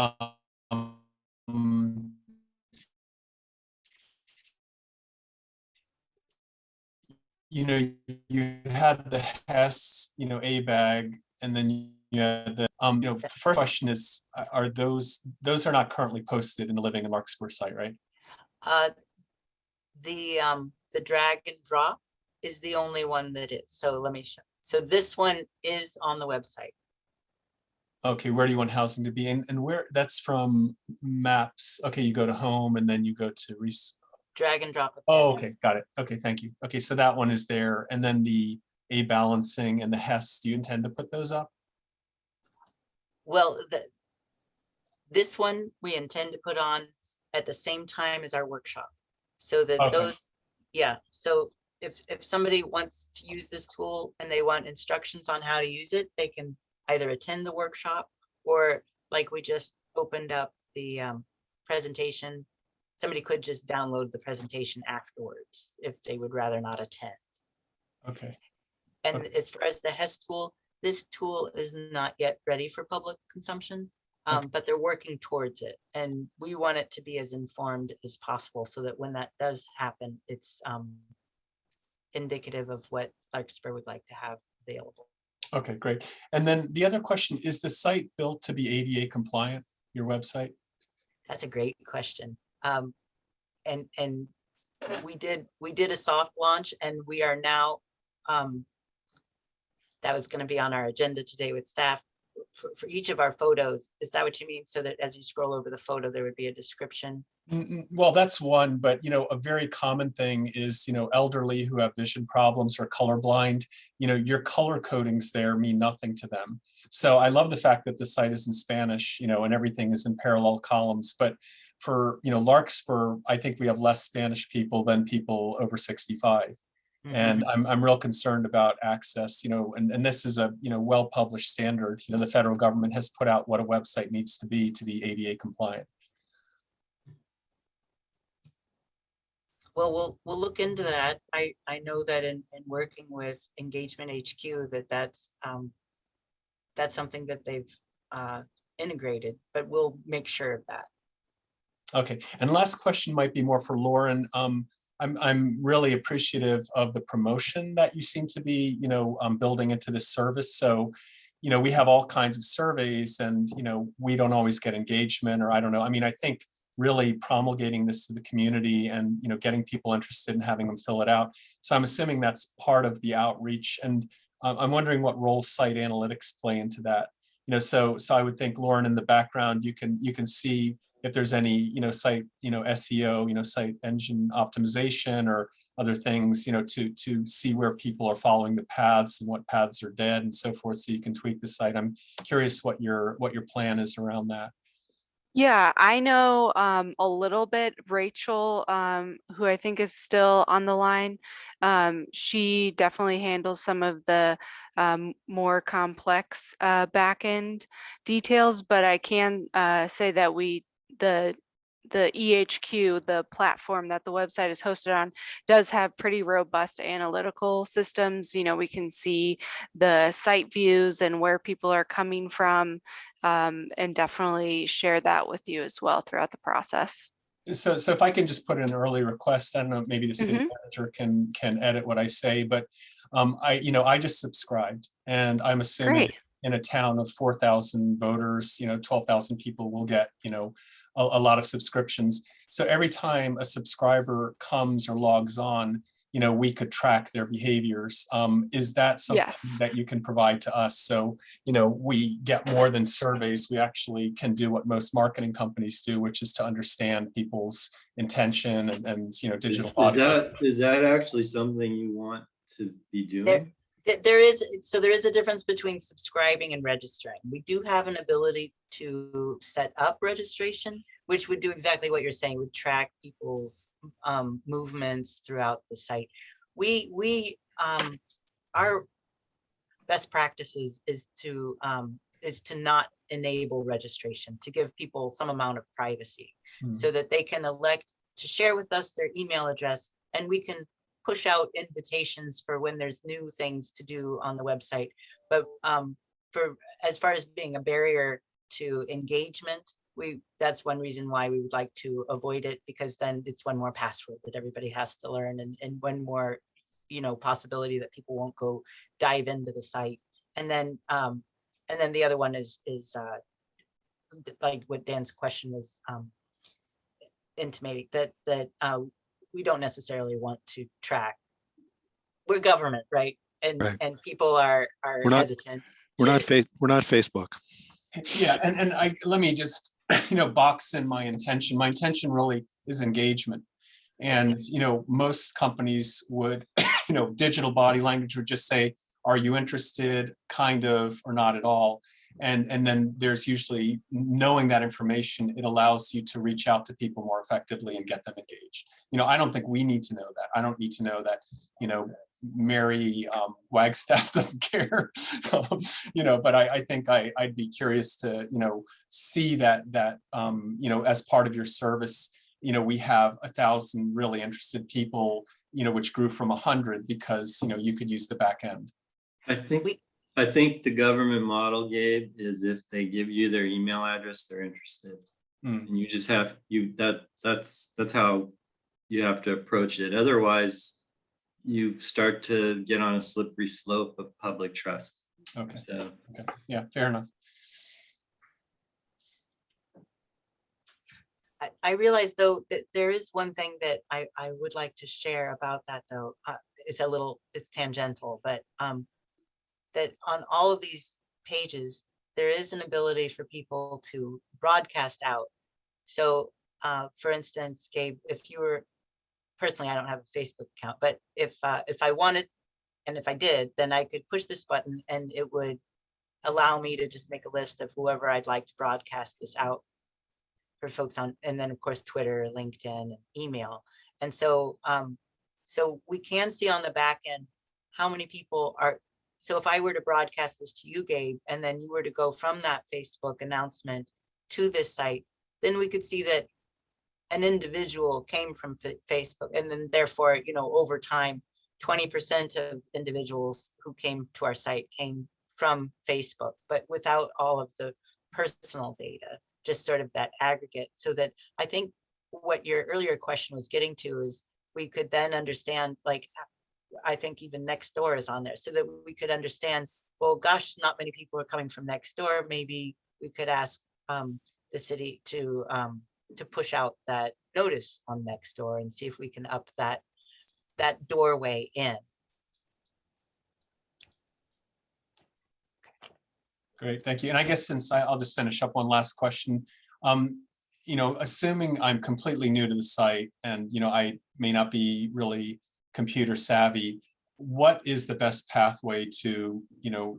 You know, you had the Hess, A bag, and then you had the, the first question is, are those are not currently posted in the Living in Larkspur site, right? The drag and drop is the only one that is. So let me show. So this one is on the website. Okay, where do you want housing to be? And where, that's from maps. Okay, you go to home and then you go to Drag and drop. Oh, okay, got it. Okay, thank you. Okay, so that one is there. And then the A balancing and the Hess, do you intend to put those up? Well, this one we intend to put on at the same time as our workshop. So that Okay. those, yeah. So if somebody wants to use this tool and they want instructions on how to use it, they can either attend the workshop, or like we just opened up the presentation, somebody could just download the presentation afterwards if they would rather not attend. Okay, And as far as the HES tool, this tool is not yet ready for public consumption, Okay. but they're working towards it. And we want it to be as informed as possible so that when that does happen, it's indicative of what Larkspur would like to have available. okay, great. And then the other question, is the site built to be ADA compliant, your website? That's a great question. And we did a soft launch, and we are now, that was going to be on our agenda today with staff for each of our photos. Is that what you mean? So that as you scroll over the photo, there would be a description? Well, that's one, but a very common thing is, elderly who have vision problems or colorblind, your color codings there mean nothing to them. So I love the fact that the site is in Spanish, and everything is in parallel columns. But for, Larkspur, I think we have less Spanish people than people over 65. And I'm real concerned about access, and this is a, well-published standard. The federal government has put out what a website needs to be ADA compliant. Well, we'll look into that. I know that in working with Engagement HQ, that's something that they've integrated, but we'll make sure of that. Okay, and last question might be more for Lauren. I'm really appreciative of the promotion that you seem to be, building into this service. So, we have all kinds of surveys, and we don't always get engagement, or I don't know. I mean, I think really promulgating this to the community and getting people interested in having them fill it out. So I'm assuming that's part of the outreach, and I'm wondering what role site analytics play into that. So I would think, Lauren, in the background, you can see if there's any site SEO, site engine optimization or other things, to see where people are following the paths and what paths are dead and so forth, so you can tweak the site. I'm curious what your plan is around that. Yeah, I know a little bit. Rachel, who I think is still on the line, she definitely handles some of the more complex back end details, but I can say that the EHQ, the platform that the website is hosted on, does have pretty robust analytical systems. We can see the site views and where people are coming from, and definitely share that with you as well throughout the process. So if I can just put in an early request, I don't know, maybe the city manager can edit what I say, but I just subscribed, and I'm assuming in a town of 4,000 voters, 12,000 people will get, a lot of subscriptions. So every time a subscriber comes or logs on, we could track their behaviors. Is that something that you can provide to us? So, we get more than surveys. We actually can do what most marketing companies do, which is to understand people's intention and digital body. Is that actually something you want to be doing? There is a difference between subscribing and registering. We do have an ability to set up registration, which would do exactly what you're saying, would track people's movements throughout the site. Our best practices is to not enable registration, to give people some amount of privacy so that they can elect to share with us their email address, and we can push out invitations for when there's new things to do on the website. But as far as being a barrier to engagement, that's one reason why we would like to avoid it, because then it's one more password that everybody has to learn, and one more possibility that people won't go dive into the site. And then the other one is like what Dan's question was intimating, that we don't necessarily want to track. We're government, right? And people are hesitant. We're not Facebook. Yeah, and let me just box in my intention. My intention really is engagement, and most companies would digital body language would just say, are you interested, kind of, or not at all. And then there's usually, knowing that information, it allows you to reach out to people more effectively and get them engaged. I don't think we need to know that. I don't need to know that, Mary Wagstaff doesn't care, but I think I'd be curious to, see that, as part of your service, we have 1,000 really interested people, which grew from 100 because, you could use the back end. I think the government model, Gabe, is if they give you their email address, they're interested. And you just have that's how you have to approach it. Otherwise, you start to get on a slippery slope of public trust. Okay. So, Okay. Yeah, fair enough. I realize though that there is one thing that I would like to share about that though. It's tangential, but that on all of these pages, there is an ability for people to broadcast out. So for instance, Gabe, if you were, personally, I don't have a Facebook account, but if I wanted, and if I did, then I could push this button and it would allow me to just make a list of whoever I'd like to broadcast this out for folks on, and then of course, Twitter, LinkedIn, email. And so, so we can see on the back end how many people are. So if I were to broadcast this to you, Gabe, and then you were to go from that Facebook announcement to this site, then we could see that an individual came from Facebook, and then therefore, over time, 20% of individuals who came to our site came from Facebook, but without all of the personal data, just sort of that aggregate. So that I think what your earlier question was getting to is we could then understand, like, I think even Nextdoor is on there, so that we could understand, well, gosh, not many people are coming from Nextdoor. Maybe we could ask the city to push out that notice on Nextdoor and see if we can up that doorway in. Great, thank you. And I guess since I'll just finish up one last question. Assuming I'm completely new to the site and, I may not be really computer savvy, what is the best pathway to,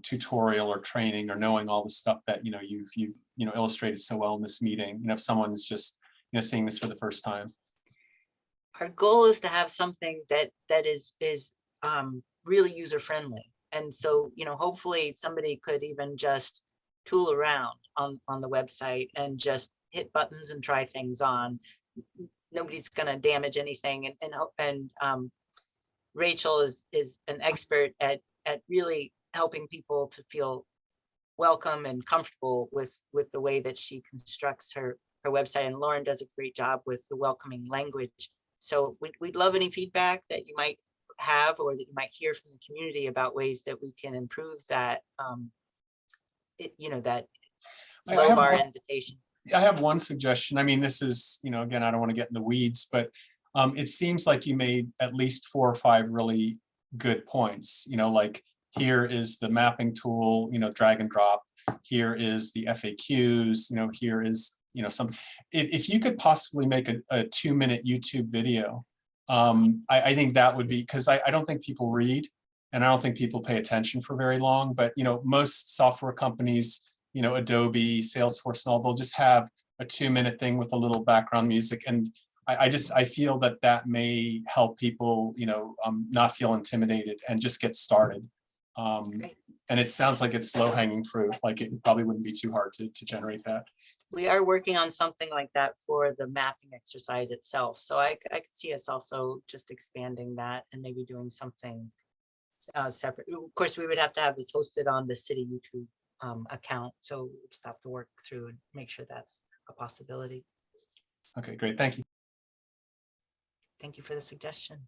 tutorial or training or knowing all the stuff that, you've illustrated so well in this meeting? If someone's just, seeing this for the first time. Our goal is to have something that is really user friendly. And so, hopefully somebody could even just tool around on the website and just hit buttons and try things on. Nobody's going to damage anything. And Rachel is an expert at really helping people to feel welcome and comfortable with the way that she constructs her website. And Lauren does a great job with the welcoming language. So we'd love any feedback that you might have or that you might hear from the community about ways that we can improve that, that low bar invitation. I have one suggestion. I mean, this is, again, I don't want to get in the weeds, but it seems like you made at least 4 or 5 really good points, like here is the mapping tool, drag and drop. Here is the FAQs, here is, some, if you could possibly make a 2-minute YouTube video, I think that would be, because I don't think people read and I don't think people pay attention for very long, but, most software companies, Adobe, Salesforce, and all, they'll just have a 2-minute thing with a little background music. And I feel that may help people, not feel intimidated and just get started. And it sounds like it's low hanging fruit, like it probably wouldn't be too hard to generate that. We are working on something like that for the mapping exercise itself. So I could see us also just expanding that and maybe doing something separate. Of course, we would have to have this hosted on the city YouTube account. So we'll just have to work through and make sure that's a possibility. Okay, great. Thank you. Thank you for the suggestion.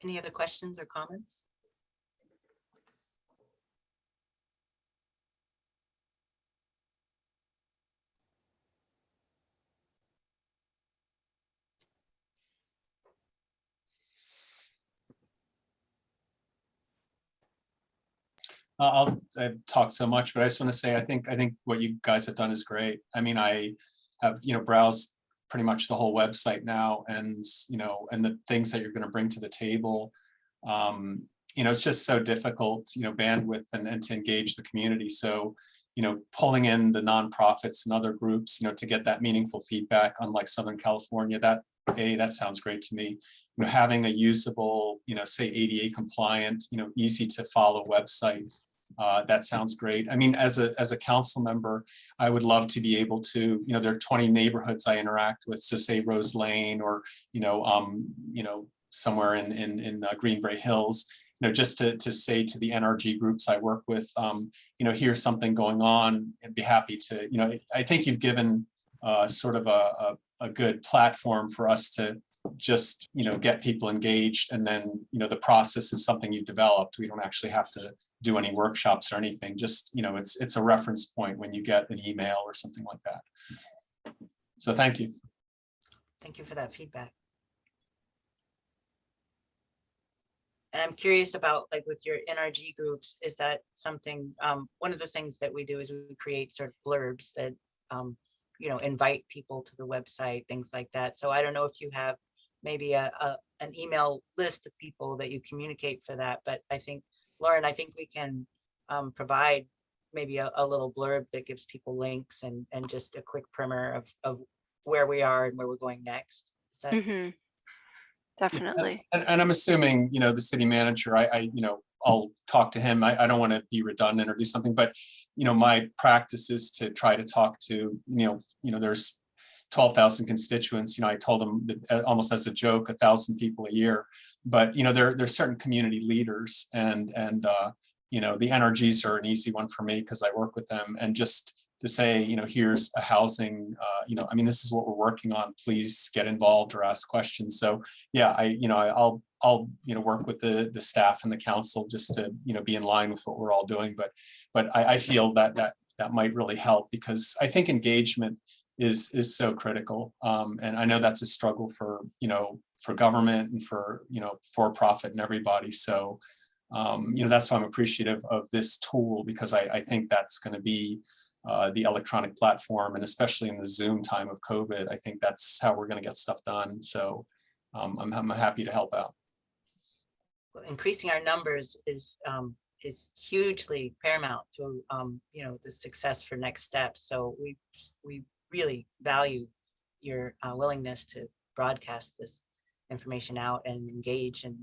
Any other questions or comments? I've talked so much, but I just want to say, I think what you guys have done is great. I mean, I have, browsed pretty much the whole website now, and, and the things that you're going to bring to the table, it's just so difficult, bandwidth and to engage the community. So, pulling in the nonprofits and other groups, to get that meaningful feedback, unlike Southern California, that sounds great to me. Having a usable, say ADA compliant, easy to follow website, that sounds great. I mean, as a council member, I would love to be able to, there are 20 neighborhoods I interact with, so say Rose Lane or, somewhere in Greenbrae Hills, just to say to the NRG groups I work with, here's something going on, and be happy to, I think you've given sort of a good platform for us to just, get people engaged, and then, the process is something you've developed. We don't actually have to do any workshops or anything, just, it's a reference point when you get an email or something like that. So thank you. Thank you for that feedback. And I'm curious about, like, with your NRG groups, is that something, one of the things that we do is we create sort of blurbs that, invite people to the website, things like that. So I don't know if you have maybe an email list of people that you communicate for that, but I think, Lauren, I think we can provide maybe a little blurb that gives people links and just a quick primer of where we are and where we're going next. Is that Definitely. And I'm assuming, the city manager, I'll talk to him. I don't want to be redundant or do something, but, my practice is to try to talk to, there's 12,000 constituents. I told them that almost as a joke, 1,000 people a year, but, there's certain community leaders, and the NRGs are an easy one for me because I work with them, and just to say, here's a housing, I mean, this is what we're working on, please get involved or ask questions. So yeah, I'll work with the staff and the council just to, be in line with what we're all doing. But I feel that might really help, because I think engagement is so critical. And I know that's a struggle for government and for profit and everybody. So, that's why I'm appreciative of this tool, because I think that's going to be the electronic platform, and especially in the Zoom time of COVID, I think that's how we're going to get stuff done. So I'm happy to help out. well, increasing our numbers is hugely paramount to the success for next steps. So we really value your willingness to broadcast this information out and engage and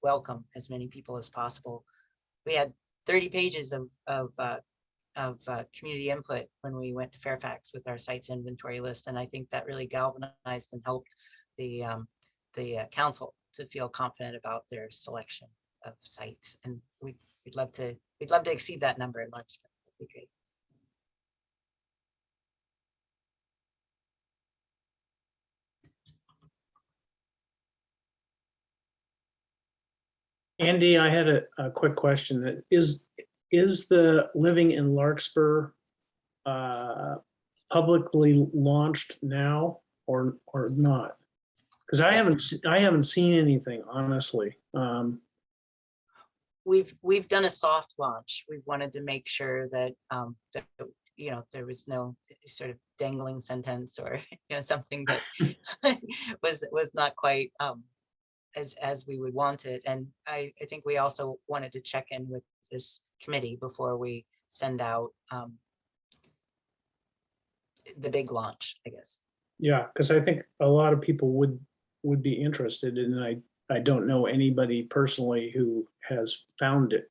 welcome as many people as possible. We had 30 pages of community input when we went to Fairfax with our sites inventory list, and I think that really galvanized and helped the council to feel confident about their selection of sites. And we'd love to exceed that number in Larkspur. That'd be great. Andy, I had a quick question. That is the Living in Larkspur publicly launched now or not? Because I haven't seen anything, honestly. We've done a soft launch. We've wanted to make sure that there was no sort of dangling sentence or something that was not quite as we would want it. And I think we also wanted to check in with this committee before we send out the big launch, I guess. Yeah, because I think a lot of people would be interested, and I don't know anybody personally who has found it.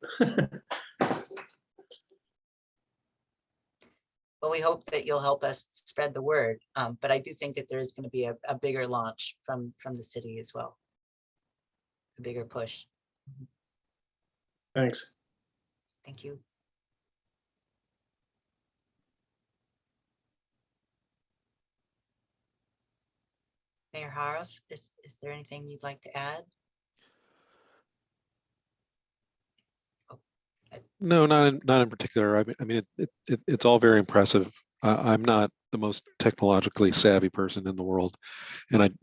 Well, we hope that you'll help us spread the word, but I do think that there is going to be a bigger launch from the city as well, a bigger push. Thanks. Thank you. Mayor Haroff, is there anything you'd like to add? No, not in particular. I mean, it's all very impressive. I'm not the most technologically savvy person in the world, and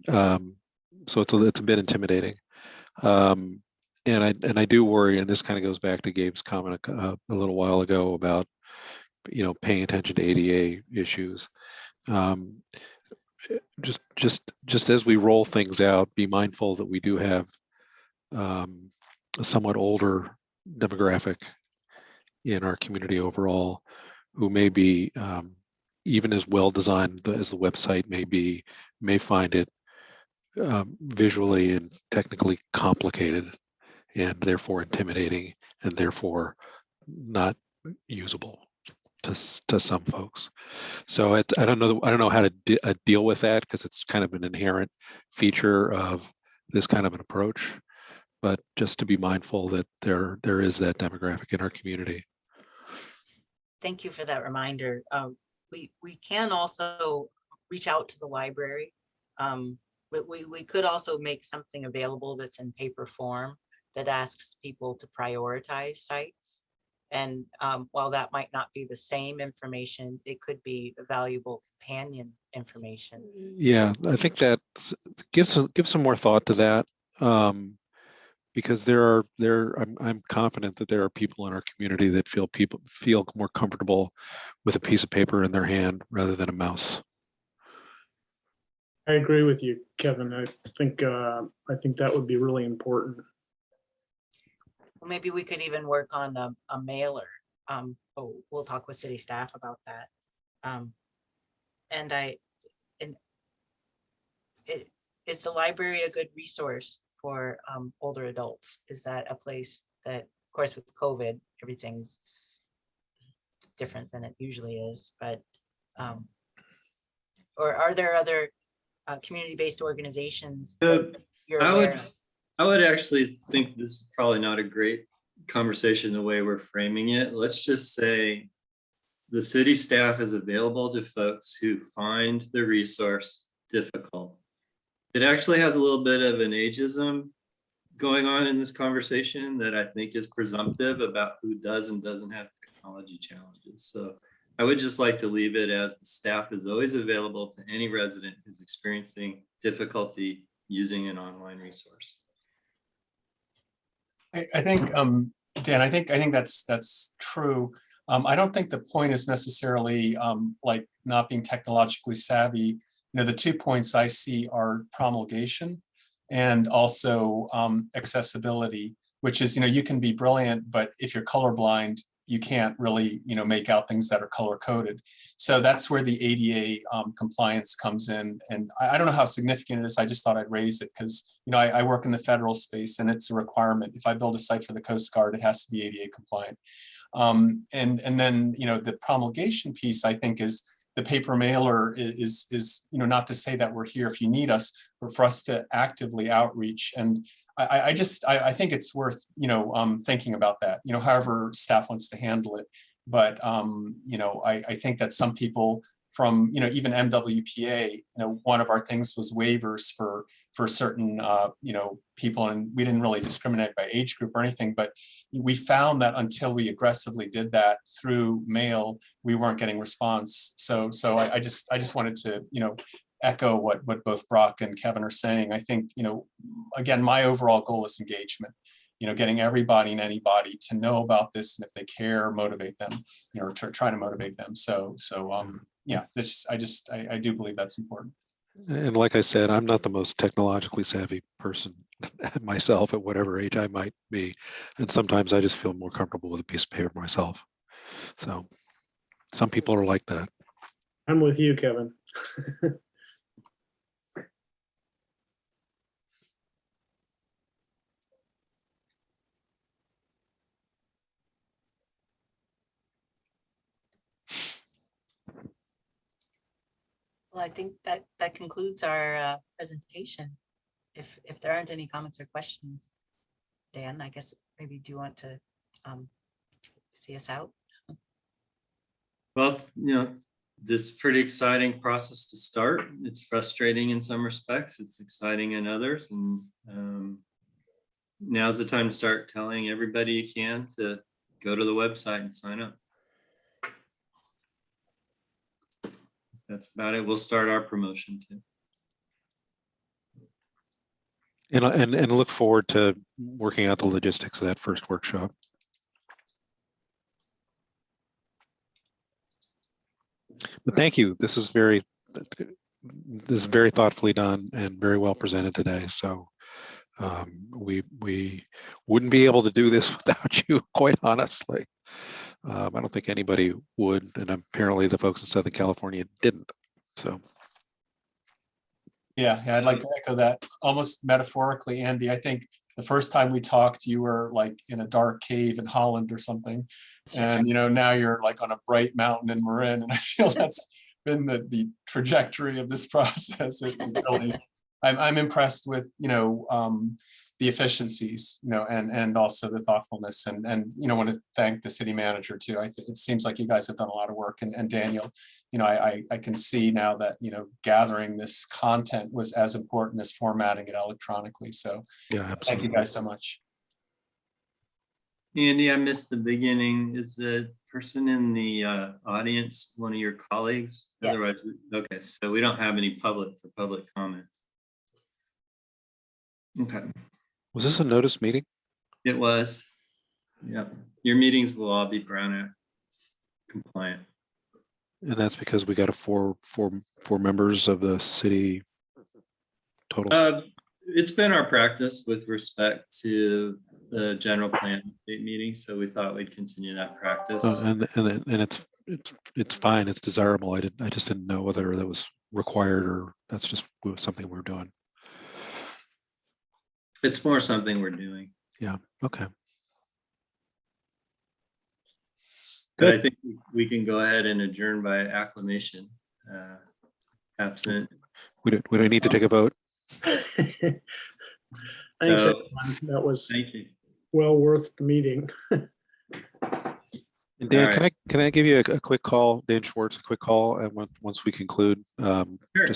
so it's a bit intimidating. And I do worry, and this kind of goes back to Gabe's comment a little while ago about paying attention to ADA issues. Just as we roll things out, be mindful that we do have a somewhat older demographic in our community overall. who may be even as well designed as the website may be, may find it visually and technically complicated, and therefore intimidating, and therefore not usable to some folks. So I don't know how to deal with that, because it's kind of an inherent feature of this kind of an approach. But just to be mindful that there is that demographic in our community. Thank you for that reminder. We can also reach out to the library. We could also make something available that's in paper form that asks people to prioritize sites. And while that might not be the same information, it could be valuable companion information. Yeah, I think that give some more thought to that, because I'm confident that there are people in our community that feel more comfortable with a piece of paper in their hand rather than a mouse. I agree with you, Kevin. I think that would be really important. Well, maybe we could even work on a mailer. We'll talk with city staff about that. Is the library a good resource for older adults? Is that a place that, of course, with COVID, everything's different than it usually is, but or are there other community-based organizations that you're aware of? I would actually think this is probably not a great conversation the way we're framing it. Let's just say the city staff is available to folks who find the resource difficult. It actually has a little bit of an ageism going on in this conversation that I think is presumptive about who does and doesn't have technology challenges. So I would just like to leave it as the staff is always available to any resident who's experiencing difficulty using an online resource. I think, Dan, I think that's true. I don't think the point is necessarily like not being technologically savvy. You know, the 2 points I see are promulgation and also accessibility, which is, you know, you can be brilliant, but if you're colorblind, you can't really, you know, make out things that are color coded. So that's where the ADA compliance comes in. And I don't know how significant it is. I just thought I'd raise it because, you know, I work in the federal space and it's a requirement. If I build a site for the Coast Guard, it has to be ADA compliant. And then, you know, the promulgation piece, I think, is the paper mailer is, you know, not to say that we're here if you need us, but for us to actively outreach. And I think it's worth, you know, thinking about that, you know, however staff wants to handle it. But, you know, I think that some people from, you know, even MWPA, you know, one of our things was waivers for certain, you know, people, and we didn't really discriminate by age group or anything, but we found that until we aggressively did that through mail, we weren't getting response. So I just wanted to, you know, echo what both Brock and Kevin are saying. I think, you know, again, my overall goal is engagement, you know, getting everybody and anybody to know about this, and if they care, motivate them, you know, or try to motivate them. So yeah, I do believe that's important. And like I said, I'm not the most technologically savvy person myself at whatever age I might be. And sometimes I just feel more comfortable with a piece of paper myself. So some people are like that. I'm with you, Kevin. Well, I think that concludes our presentation. If there aren't any comments or questions, Dan, I guess maybe do you want to see us out? Well, you know, this is a pretty exciting process to start. It's frustrating in some respects. It's exciting in others. And now's the time to start telling everybody you can to go to the website and sign up. That's about it. We'll start our promotion too. And look forward to working out the logistics of that first workshop. But thank you. This is very thoughtfully done and very well presented today. So we wouldn't be able to do this without you, quite honestly. I don't think anybody would, and apparently the folks in Southern California didn't. So Yeah, I'd like to echo that almost metaphorically, Andy. I think the first time we talked, you were like in a dark cave in Holland or something. That's And, now you're like on a bright mountain in Marin. And I feel that's been the trajectory of this process. I'm impressed with, the efficiencies, and also the thoughtfulness and want to thank the city manager too. It seems like you guys have done a lot of work, and Daniel, I can see now that, gathering this content was as important as formatting it electronically. So yeah, thank absolutely. you guys so much. Andy, I missed the beginning. Is the person in the audience one of your colleagues? Yes. Otherwise, okay, so we don't have any public comment. Okay, Was this a notice meeting? it was. Yeah, your meetings will all be Brown Act compliant. And that's because we got four members of the city total. It's been our practice with respect to the general plan update meeting, so we thought we'd continue that practice. And it's fine. It's desirable. I just didn't know whether that was required or that's just something we're doing. It's more something we're doing. Yeah. Okay. But I Good. think we can go ahead and adjourn by acclamation. Absent. We don't need to take a vote. Thanks, So, everyone. That was thank you. well worth the meeting. And Dan, All right. can I give you a quick call, Dan Schwartz, a quick call, and once we conclude, Sure. just